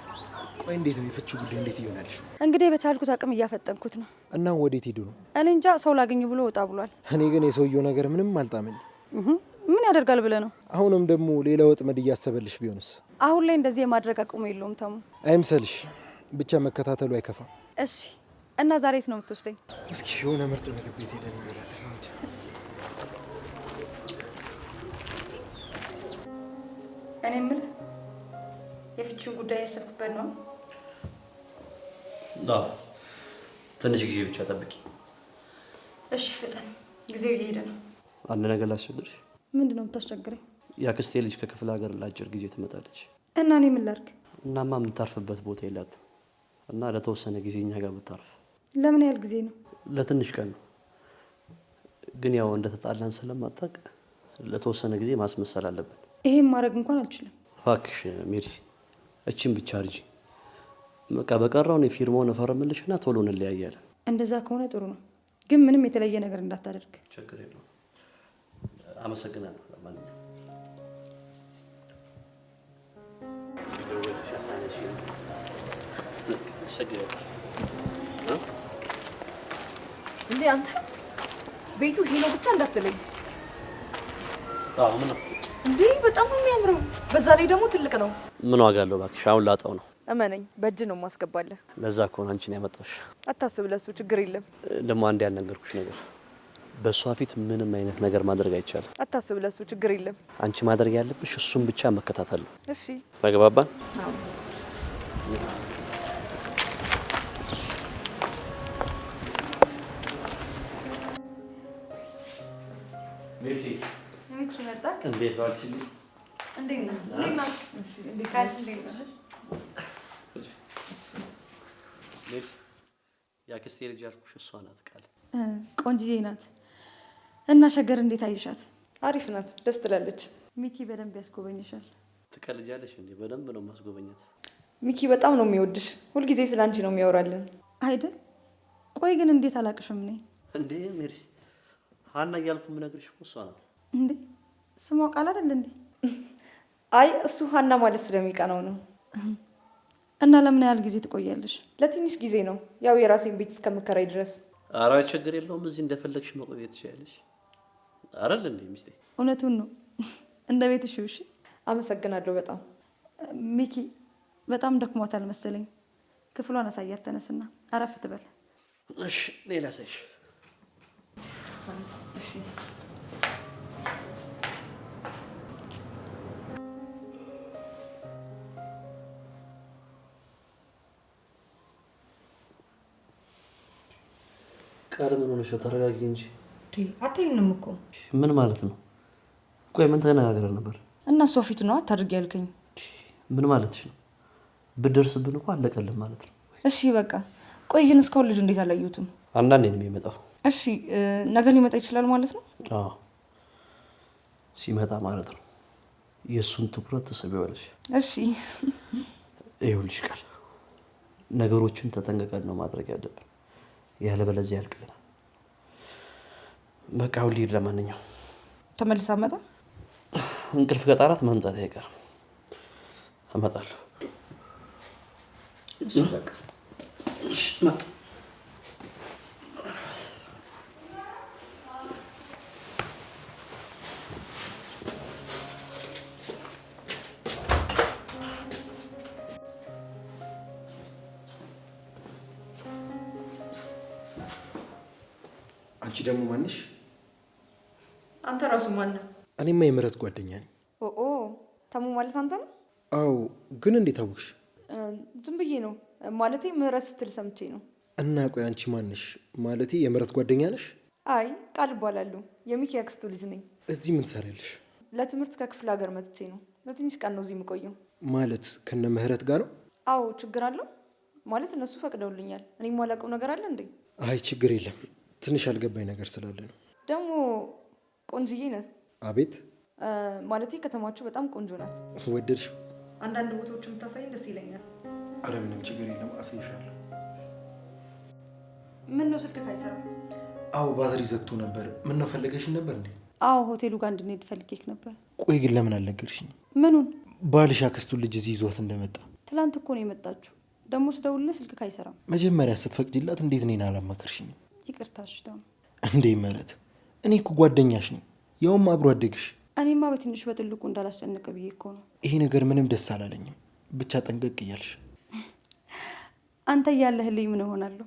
Speaker 4: ቆይ እንዴት ነው የፍቹ ጉዳይ? እንዴት ይሆናልሽ?
Speaker 2: እንግዲህ በቻልኩት አቅም እያፈጠንኩት ነው።
Speaker 4: እና ወዴት ሄዱ ነው?
Speaker 2: እኔ እንጃ፣ ሰው ላገኝ ብሎ ወጣ ብሏል።
Speaker 4: እኔ ግን የሰውየው ነገር ምንም አልጣመኝ።
Speaker 2: ምን ያደርጋል ብለህ ነው?
Speaker 4: አሁንም ደግሞ ሌላ ወጥመድ እያሰበልሽ ቢሆንስ?
Speaker 2: አሁን ላይ እንደዚህ የማድረግ አቅሙ የለውም ተሙ።
Speaker 4: አይምሰልሽ፣ ብቻ መከታተሉ አይከፋም።
Speaker 2: እሺ። እና ዛሬ የት ነው የምትወስደኝ?
Speaker 4: እስኪ የሆነ ምርጥ ምግብ ቤት ሄደን እንበላለን።
Speaker 2: እኔ የምልህ የፍቺው ጉዳይ ያሰብኩበት ነው።
Speaker 1: ትንሽ ጊዜ ብቻ ጠብቂ።
Speaker 2: እሺ ፍጠን፣ ጊዜው እየሄደ ነው።
Speaker 1: አንድ ነገር ላስቸግርሽ።
Speaker 2: ምንድን ነው የምታስቸግረኝ?
Speaker 1: የአክስቴ ልጅ ከክፍለ ሀገር ለአጭር ጊዜ ትመጣለች
Speaker 2: እና እኔ ምን ላድርግ?
Speaker 1: እናማ የምታርፍበት ቦታ የላትም እና ለተወሰነ ጊዜ እኛ ጋር ብታርፍ።
Speaker 2: ለምን ያህል ጊዜ ነው?
Speaker 1: ለትንሽ ቀን ነው፣ ግን ያው እንደተጣላን ስለማታውቅ ለተወሰነ ጊዜ ማስመሰል አለብን።
Speaker 2: ይሄን ማድረግ እንኳን አልችልም።
Speaker 1: እባክሽ ሜርሲ፣ እቺን ብቻ አርጂ። በቃ በቀረውን የፊርማውን እፈርምልሽና ቶሎ እንለያያለን።
Speaker 2: እንደዛ ከሆነ ጥሩ ነው፣ ግን ምንም የተለየ ነገር እንዳታደርግ።
Speaker 1: ችግር የለውም። አመሰግናለሁ። ለማንኛውም
Speaker 2: እንዴ አንተ ቤቱ ይሄ ነው ብቻ እንዳትለኝ።
Speaker 1: ምን ነው
Speaker 2: እንዴ? በጣም ነው የሚያምረው። በዛ ላይ ደግሞ ትልቅ ነው።
Speaker 1: ምን ዋጋ አለው እባክሽ? አሁን ላጣው ነው።
Speaker 2: እመነኝ፣ በእጅ ነው ማስገባለህ።
Speaker 1: ለዛ ከሆነ አንቺን ያመጣሁሽ።
Speaker 2: አታስብ፣ ለሱ ችግር የለም።
Speaker 1: ደግሞ አንድ ያልነገርኩሽ ነገር፣ በእሷ ፊት ምንም አይነት ነገር ማድረግ አይቻልም።
Speaker 2: አታስብ፣ ለሱ ችግር የለም።
Speaker 1: አንቺ ማድረግ ያለብሽ እሱን ብቻ መከታተል ነው።
Speaker 2: እሺ፣
Speaker 1: ተግባባን?
Speaker 2: አዎ።
Speaker 1: ሜርሲ፣
Speaker 2: ሚኪ መጣ።
Speaker 1: እንዴት ዋልሽ?
Speaker 2: እንዴት ነህ? እንዴት ነህ? እሺ፣ እንዴት ነህ? እንዴት ነህ?
Speaker 1: ሜርሲ፣ ያክስቴ ልጅ ያልኩሽ እሷ ናት። ቃል
Speaker 2: ቆንጅዬ ናት። እና ሸገር እንዴት አይሻት? አሪፍ ናት፣ ደስ ትላለች። ሚኪ በደንብ ያስጎበኝሻል።
Speaker 1: ትቀልጃለሽ እንዴ? በደንብ ነው ማስጎበኘት።
Speaker 2: ሚኪ በጣም ነው የሚወድሽ። ሁልጊዜ ስለ አንቺ ነው የሚያወራልን አይደል? ቆይ ግን እንዴት አላቅሽም? እኔ
Speaker 1: እንዴ ሜርሲ፣ ሀና እያልኩ የምነግርሽ እኮ እሷ ናት።
Speaker 2: እንዴ ስሟ ቃል አይደል እንዴ? አይ እሱ ሀና ማለት ስለሚቀናው ነው። እና ለምን ያህል ጊዜ ትቆያለሽ? ለትንሽ ጊዜ ነው፣ ያው የራሴን ቤት እስከምከራይ ድረስ።
Speaker 1: ኧረ ችግር የለውም፣ እዚህ እንደፈለግሽ መቆየት ትችያለሽ። አይደል እንዴ ሚስቴ?
Speaker 2: እውነቱን ነው፣ እንደ ቤትሽ። እሺ አመሰግናለሁ በጣም። ሚኪ በጣም ደክሟታል መሰለኝ። ክፍሏን አሳያት። ተነስና አረፍ ትበል።
Speaker 1: እሺ ሌላ ሳይሽ።
Speaker 2: እሺ
Speaker 1: ቃል ምን ሆነሽ? ተረጋጊ እንጂ።
Speaker 2: አትይንም እኮ።
Speaker 1: ምን ማለት ነው? ቆይ ምን ተነጋግረን ነበር?
Speaker 2: እና እሷ ፊት ነው አታድርጊ ያልከኝ።
Speaker 1: ምን ማለትሽ ነው? ብትደርስብን እኮ አለቀልን ማለት ነው።
Speaker 2: እሺ በቃ ቆይ ግን እስካሁን ልጁ እንዴት አላየሁትም?
Speaker 1: አንዳንዴ ነው የሚመጣው።
Speaker 2: እሺ ነገ ሊመጣ ይችላል ማለት ነው?
Speaker 1: አዎ ሲመጣ ማለት ነው። የእሱን ትኩረት ተሰቢዋለሽ።
Speaker 2: እሺ
Speaker 1: ይኸውልሽ ቃል ነገሮችን ተጠንቀቀን ነው ማድረግ ያለብን፣ ያለበለዚያ ያልቅልናል። በቃ አሁን ልሂድ። ለማንኛውም
Speaker 2: ተመልሳ መጣ
Speaker 1: እንቅልፍ ከጣራት መምጣት አይቀርም። እመጣለሁ።
Speaker 2: እሺ በቃ
Speaker 1: እሺ መጣ።
Speaker 4: አንቺ ደግሞ ማንሽ?
Speaker 2: አንተ ራሱ ማን ነህ?
Speaker 4: እኔማ የምህረት ጓደኛ ነኝ።
Speaker 2: ኦ ተሙ ማለት አንተ ነው?
Speaker 4: አዎ። ግን እንዴት አወቅሽ?
Speaker 2: ዝም ብዬ ነው ማለቴ ምህረት ስትል ሰምቼ ነው።
Speaker 4: እና ቆይ አንቺ ማንሽ? ማለቴ የምህረት ጓደኛ ነሽ?
Speaker 2: አይ ቃል እባላለሁ። የሚኪ አክስቱ ልጅ ነኝ።
Speaker 4: እዚህ ምን ትሰሪያለሽ?
Speaker 2: ለትምህርት ከክፍለ ሀገር መጥቼ ነው። ለትንሽ ቀን ነው እዚህ የምቆየው።
Speaker 4: ማለት ከነ ምህረት ጋር ነው?
Speaker 2: አዎ ችግር አለው ማለት እነሱ ፈቅደውልኛል። እኔ የማላውቀው ነገር አለ እንዴ?
Speaker 4: አይ ችግር የለም። ትንሽ ያልገባኝ ነገር ስላለ ነው።
Speaker 2: ደግሞ ቆንጅዬ ነህ።
Speaker 4: አቤት።
Speaker 2: ማለቴ ከተማችሁ በጣም ቆንጆ ናት።
Speaker 4: ወደድሽው?
Speaker 2: አንዳንድ ቦታዎች የምታሳይኝ ደስ ይለኛል።
Speaker 4: አረ ምንም ችግር የለም፣ አሳይሻለሁ።
Speaker 2: ምን ነው ስልክ አይሰራም?
Speaker 4: አዎ ባትሪ ዘግቶ ነበር። ምን ነው ፈለገሽኝ ነበር እንዴ?
Speaker 2: አዎ ሆቴሉ ጋር እንድንሄድ ፈልጌክ ነበር።
Speaker 4: ቆይ ግን ለምን አልነገርሽኝ?
Speaker 2: ምኑን?
Speaker 4: ባልሽ አክስቱን ልጅ እዚህ ይዟት እንደመጣ።
Speaker 2: ትላንት እኮ ነው የመጣችሁ። ደግሞ ስደውልልህ ስልክ አይሰራም።
Speaker 4: መጀመሪያ ስትፈቅጂላት እንዴት እኔን አላማከርሽኝም?
Speaker 2: ይቅርታ ሽተው
Speaker 4: እንዴ ምህረት፣ እኔ እኮ ጓደኛሽ ነኝ፣ ያውም አብሮ አደግሽ።
Speaker 2: እኔማ በትንሽ በትልቁ እንዳላስጨንቅ ብዬ እኮ ነው።
Speaker 4: ይሄ ነገር ምንም ደስ አላለኝም። ብቻ ጠንቀቅ እያልሽ።
Speaker 2: አንተ እያለህልኝ ምን እሆናለሁ?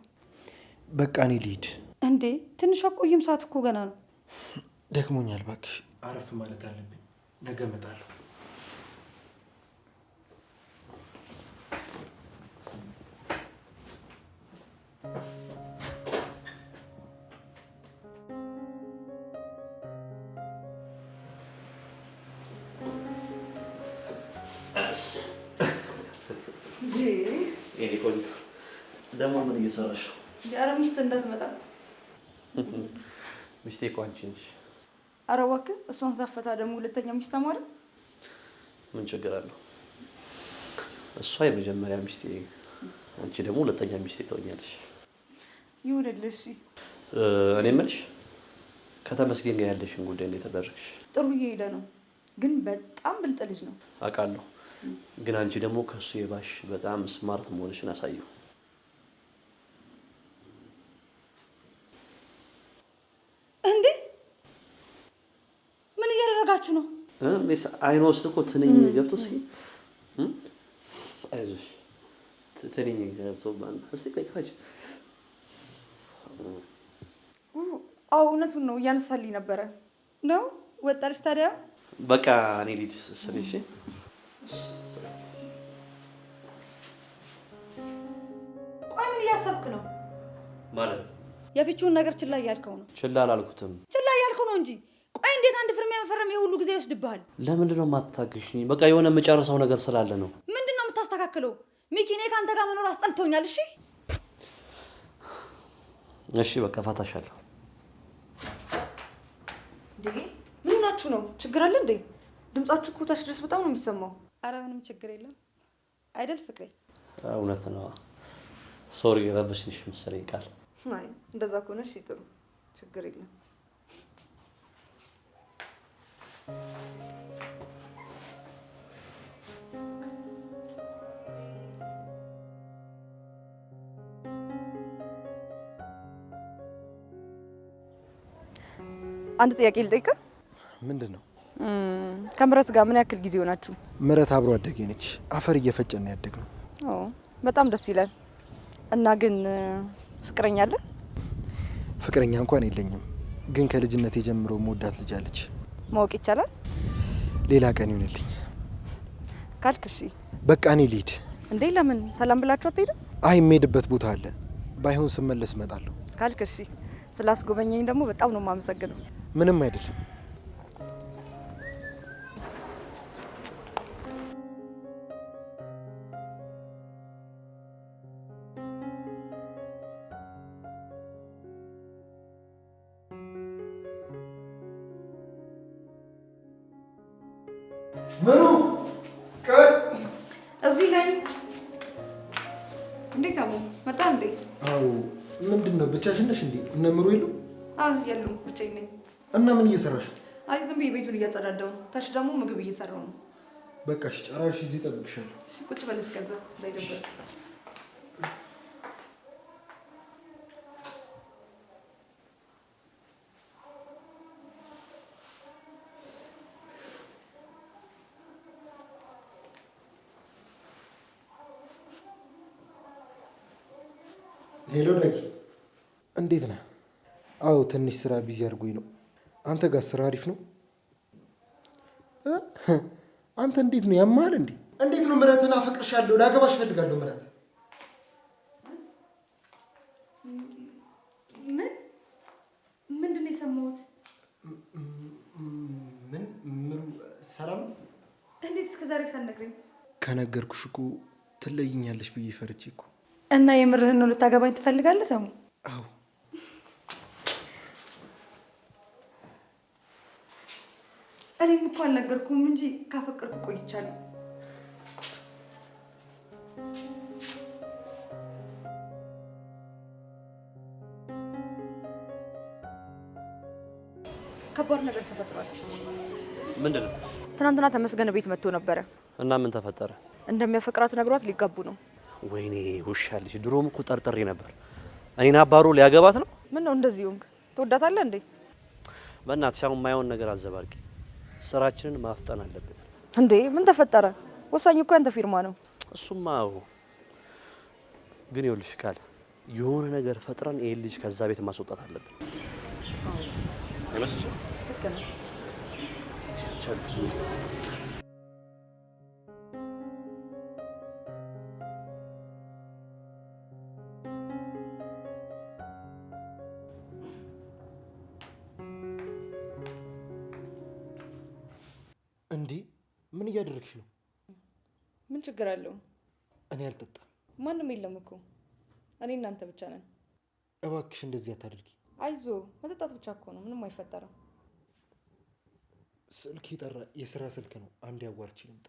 Speaker 4: በቃ እኔ ልሂድ።
Speaker 2: እንዴ ትንሽ አቆይም፣ ሰዓት እኮ ገና ነው።
Speaker 4: ደክሞኛል፣ እባክሽ አረፍ ማለት አለብኝ። ነገ እመጣለሁ።
Speaker 1: ደግሞ ምን እየሰራሽ ነው?
Speaker 2: ኧረ ሚስት እንዳትመጣ።
Speaker 1: ሚስቴ እኮ አንቺ ነሽ።
Speaker 2: ኧረ እባክህ እሷን ሳፈታ ደግሞ ሁለተኛ ሚስት አማረ።
Speaker 1: ምን ችግር አለው? እሷ የመጀመሪያ ሚስቴ፣ አንቺ ደግሞ ሁለተኛ ሚስቴ ትሆኛለሽ።
Speaker 2: ይሁንልሽ። እሺ
Speaker 1: እኔ የምልሽ ከተመስገን ጋር ያለሽን ጉዳይ እንዴት ተደረግሽ?
Speaker 2: ጥሩ እየሄደ ነው፣ ግን በጣም ብልጥ ልጅ ነው።
Speaker 1: አውቃለሁ፣ ግን አንቺ ደግሞ ከሱ የባሽ በጣም ስማርት መሆንሽን አሳየው።
Speaker 2: እንዴ ምን እያደረጋችሁ ነው?
Speaker 1: አይን ውስጥ እኮ ትንኝ ገብቶ ሲል አይዞሽ፣ ትንኝ ገብቶ እስቲ ቆይ ክፈች።
Speaker 2: አዎ እውነቱን ነው፣ እያነሳልኝ ነበረ ነው። ወጣልሽ ታዲያ?
Speaker 1: በቃ እኔ ልሂድ ስልሽ።
Speaker 2: ቆይ ምን እያሰብክ ነው?
Speaker 1: ማለት
Speaker 2: የፍቺውን ነገር ችላ እያልከው ነው?
Speaker 1: ችላ አላልኩትም።
Speaker 2: ችላ እያልከው ነው እንጂ። ቆይ እንዴት አንድ ፍርሚያ መፈረም የሁሉ ጊዜ ይወስድብሃል?
Speaker 1: ለምንድን ነው የማትታገሽኝ? በቃ የሆነ የምጨርሰው ነገር ስላለ ነው።
Speaker 2: ምንድን ነው የምታስተካክለው? ሚኪ፣ እኔ ከአንተ ጋር መኖር አስጠልቶኛል። እሺ
Speaker 1: እሺ፣ በቃ እፋታሻለሁ።
Speaker 2: ምን ሆናችሁ ነው? ችግር አለ እንዴ? ድምጻችሁ እኮ ታች ድረስ በጣም ነው የሚሰማው። አረ ምንም ችግር የለም አይደል ፍቅሬ?
Speaker 1: እውነት ነው። ሶሪ ረበሽሽ መሰለኝ ቃል።
Speaker 2: አይ እንደዛ ከሆነ እሺ ጥሩ፣ ችግር የለም። አንድ ጥያቄ ልጠይቅህ።
Speaker 4: ምንድን ነው?
Speaker 2: ከምረት ጋር ምን ያክል ጊዜ ሆናችሁ?
Speaker 4: ምረት አብሮ አደጌ ነች። አፈር እየፈጨን ያደግነው።
Speaker 2: በጣም ደስ ይላል። እና ግን ፍቅረኛ አለ?
Speaker 4: ፍቅረኛ እንኳን የለኝም፣ ግን ከልጅነት ጀምሮ መወዳት ልጅ አለች።
Speaker 2: ማወቅ ይቻላል?
Speaker 4: ሌላ ቀን ይሁንልኝ
Speaker 2: ካልክ እሺ።
Speaker 4: በቃ እኔ ልሂድ።
Speaker 2: እንዴ ለምን? ሰላም ብላችሁ አትሄድም?
Speaker 4: አይ የምሄድበት ቦታ አለ፣ ባይሆን ስመለስ እመጣለሁ።
Speaker 2: ካልክ እሺ። ስላስጎበኘኝ ደግሞ በጣም ነው የማመሰግነው።
Speaker 4: ምንም አይደለም። ምሩ
Speaker 2: እዚህ ነኝ። እንዴት አሙ መጣ እንዴ?
Speaker 4: አዎ። ምንድን ነው ብቻሽን ነሽ እንዴ? እነ ምሩ የሉ?
Speaker 2: የሉም፣ ብቻዬን ነኝ።
Speaker 4: እና ምን እየሰራሽ?
Speaker 2: አይ ዝም ብዬ ቤቱን እያጸዳዳሁ ነው። ታች ደግሞ ምግብ እየሰራሁ ነው።
Speaker 4: በቃ እሺ፣ ጨራሽ እዚህ እጠብቅሻለሁ።
Speaker 2: እሺ ቁጭ በል እስከዛ እንዳይደብር።
Speaker 4: ሄሎ ዳጊ፣ እንዴት ነህ? አዎ ትንሽ ስራ ቢዚ አድርጎኝ ነው። አንተ ጋር ስራ አሪፍ ነው? አንተ እንዴት ነው ያማል እንዴ? እንዴት ነው ምረትን አፈቅርሻለሁ፣ ላገባሽ እፈልጋለሁ ምረት።
Speaker 2: ምንድን ነው የሰማሁት?
Speaker 4: ምን ምሩ ሰላም?
Speaker 2: እንዴት እስከ ዛሬ ሳትነግረኝ?
Speaker 4: ከነገርኩሽ እኮ ትለይኛለሽ ብዬ ፈርቼ እኮ።
Speaker 2: እና የምርህን ነው ልታገባኝ ትፈልጋለህ ሰሙ?
Speaker 4: አዎ።
Speaker 2: እኔም እኮ አልነገርኩም እንጂ ካፈቀርኩ ቆይቻለሁ። ከባድ ነገር ተፈጥሯል።
Speaker 1: ምንድን ነው?
Speaker 2: ትናንትና ተመስገን ቤት መጥቶ ነበረ
Speaker 1: እና ምን ተፈጠረ?
Speaker 2: እንደሚያፈቅራት ነግሯት ሊጋቡ ነው።
Speaker 1: ወይኔ ውሻ ልጅ፣ ድሮም እኮ ጠርጥሬ ነበር። እኔን አባሮ ሊያገባት ነው?
Speaker 2: ምን ነው እንደዚህ ሆንክ? ትወዳታለህ እንዴ?
Speaker 1: በእናትሽ አሁን የማይሆን ነገር አዘባርቂ። ስራችንን ማፍጠን አለብን።
Speaker 2: እንዴ ምን ተፈጠረ? ወሳኝ እኮ ያንተ ፊርማ ነው።
Speaker 1: እሱማ ግን ይኸውልሽ ካለ የሆነ ነገር ፈጥረን ይሄ ልጅ ከዛ ቤት ማስወጣት አለብን። አይመስልሽም?
Speaker 2: ልክ ነህ።
Speaker 4: እንዴ ምን እያደረግሽ ነው?
Speaker 2: ምን ችግር አለው?
Speaker 4: እኔ አልጠጣም።
Speaker 2: ማንም የለም እኮ እኔ እናንተ ብቻ ነን።
Speaker 4: እባክሽ እንደዚህ አታድርጊ።
Speaker 2: አይዞ መጠጣት ብቻ እኮ ነው፣ ምንም አይፈጠርም።
Speaker 4: ስልክ ይጠራ፣ የስራ ስልክ ነው። አንድ ያዋርች ልምጣ።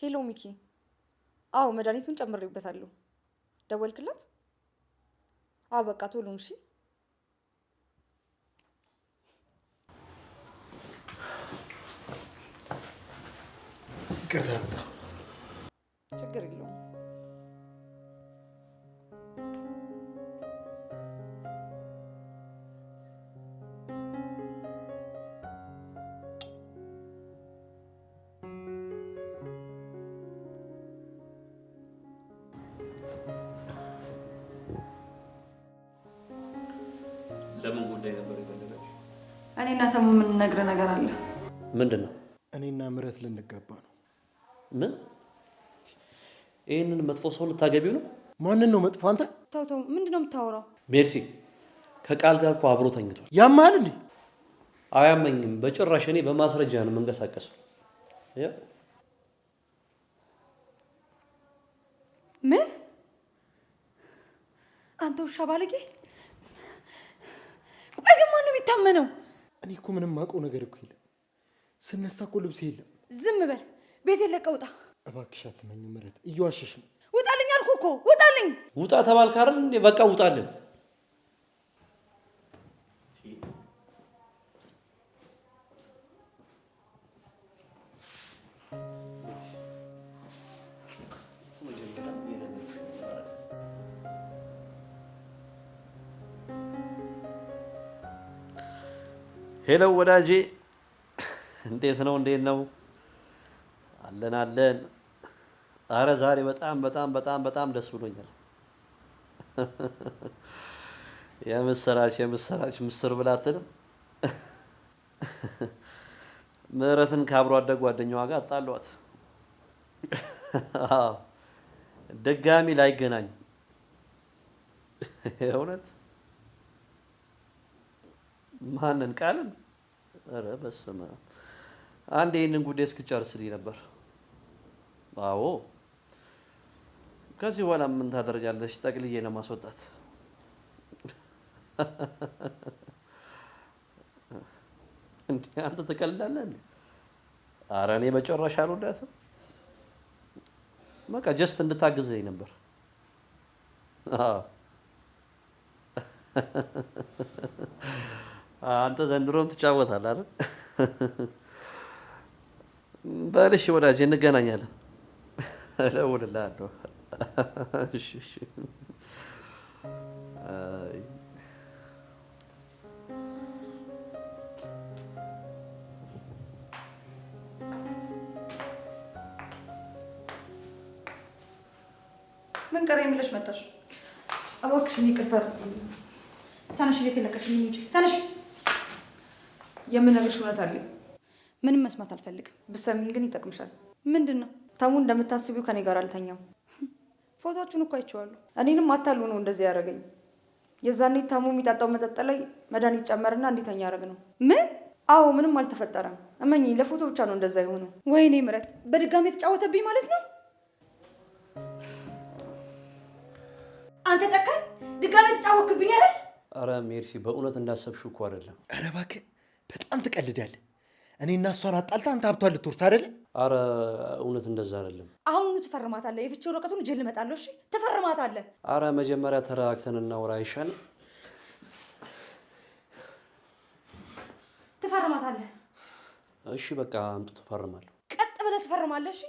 Speaker 2: ሄሎ ሚኪ። አዎ መድኃኒቱን ጨምሬበታለሁ። ደወልክላት? አዎ በቃ ቶሎ እሺ።
Speaker 4: ይቅርታ በጣም
Speaker 2: ችግር የለውም።
Speaker 1: ለምን ጉዳይ ነበር የፈለጋችሁ?
Speaker 2: እኔና ተሙ የምንነግርህ ነገር አለ።
Speaker 1: ምንድን ነው?
Speaker 4: እኔና ምረት ልንጋባ ነው።
Speaker 1: ምን? ይህንን መጥፎ ሰው ልታገቢው ነው?
Speaker 4: ማንን ነው መጥፎ? አንተ
Speaker 2: ተው ተው፣ ምንድን ነው የምታወራው?
Speaker 1: ሜርሲ ከቃል ጋር እኮ አብሮ ተኝቷል።
Speaker 4: ያማል እንዴ?
Speaker 1: አያመኝም በጭራሽ። እኔ በማስረጃ ነው የምንቀሳቀሰው።
Speaker 2: ምን? አንተ ውሻ ባለጌ! ቆይ ግን ማን ነው የሚታመነው?
Speaker 4: እኔ እኮ ምንም አውቀው ነገር እኮ የለም። ስነሳ እኮ ልብስ የለም።
Speaker 2: ዝም በል፣ ቤት ለቀህ ውጣ።
Speaker 4: እባክሽ አትመኝ ምረት፣ እየዋሸሽ ነው።
Speaker 2: ውጣልኝ አልኩህ እኮ ውጣልኝ።
Speaker 1: ውጣ ተባልክ አይደል እንዴ? በቃ ውጣልን። ሄሎ ወዳጄ፣ እንዴት ነው? እንዴት ነው? አለን አለን። አረ ዛሬ በጣም በጣም በጣም በጣም ደስ ብሎኛል። የምስራች የምስራች ምስር ብላትንም ምህረትን ከአብሮ አደግ ጓደኛዋ ጋር አጣሏት። ድጋሚ ላይገናኝ እውነት ማንን ቃልን? ኧረ በስመ አብ አንዴ ይህንን ጉዳይ እስክጨርስልኝ ነበር። አዎ ከዚህ በኋላ ምን ታደርጋለች? ጠቅልዬ ለማስወጣት እንዴ አንተ ትቀልዳለህ እንዴ? ኧረ እኔ በጭራሽ አልወዳትም። በቃ ጀስት እንድታግዘኝ ነበር። አንተ ዘንድሮም ትጫወታለህ አይደል? በል እሺ ወዳጄ እንገናኛለን። እደውልልሃለሁ። እሺ እሺ።
Speaker 2: ምን ቀረኝ ብለሽ መጣሽ? እባክሽን ይቅርታ አድርጊልኝ። ተነሽ፣ ቤት የለቀሽኝ ውጪ። ተነሽ።
Speaker 5: የምነግርሽ እውነት አለኝ።
Speaker 2: ምንም መስማት አልፈልግም።
Speaker 5: ብትሰሚኝ ግን ይጠቅምሻል።
Speaker 2: ምንድን ነው?
Speaker 5: ታሙ እንደምታስቢው ከኔ ጋር አልተኛም።
Speaker 2: ፎቶዎቹን እኮ አይቼዋለሁ።
Speaker 5: እኔንም አታሉ ነው እንደዚህ ያደረገኝ። የዛኔ ታሙ የሚጠጣው መጠጥ ላይ መድኃኒት ጨመርና እንዲተኛ ያደረግ ነው።
Speaker 2: ምን?
Speaker 5: አዎ ምንም አልተፈጠረም። እመኚኝ፣ ለፎቶ ብቻ ነው እንደዛ የሆነው።
Speaker 2: ወይኔ ምረት፣ በድጋሚ የተጫወተብኝ ማለት ነው። አንተ ጨካኝ፣ ድጋሚ የተጫወክብኝ አይደል?
Speaker 1: አረ ሜርሲ፣ በእውነት እንዳሰብሽው እኮ አይደለም።
Speaker 4: ኧረ እባክህ በጣም ትቀልዳለህ። እኔ እና እሷን አጣልታ አንተ ሀብቷን ልትወርስ አይደለ?
Speaker 1: አረ እውነት እንደዛ አይደለም።
Speaker 2: አሁኑኑ ትፈርማታለህ። የፍቺ ወረቀቱን እጅህ ልመጣለሁ። እሺ ትፈርማታለህ።
Speaker 1: አረ መጀመሪያ ተረጋግተን እናውራ አይሻልም?
Speaker 2: ትፈርማታለህ።
Speaker 1: እሺ በቃ አምጡ፣ ትፈርማለሁ።
Speaker 2: ቀጥ ብለህ ትፈርማለህ። እሺ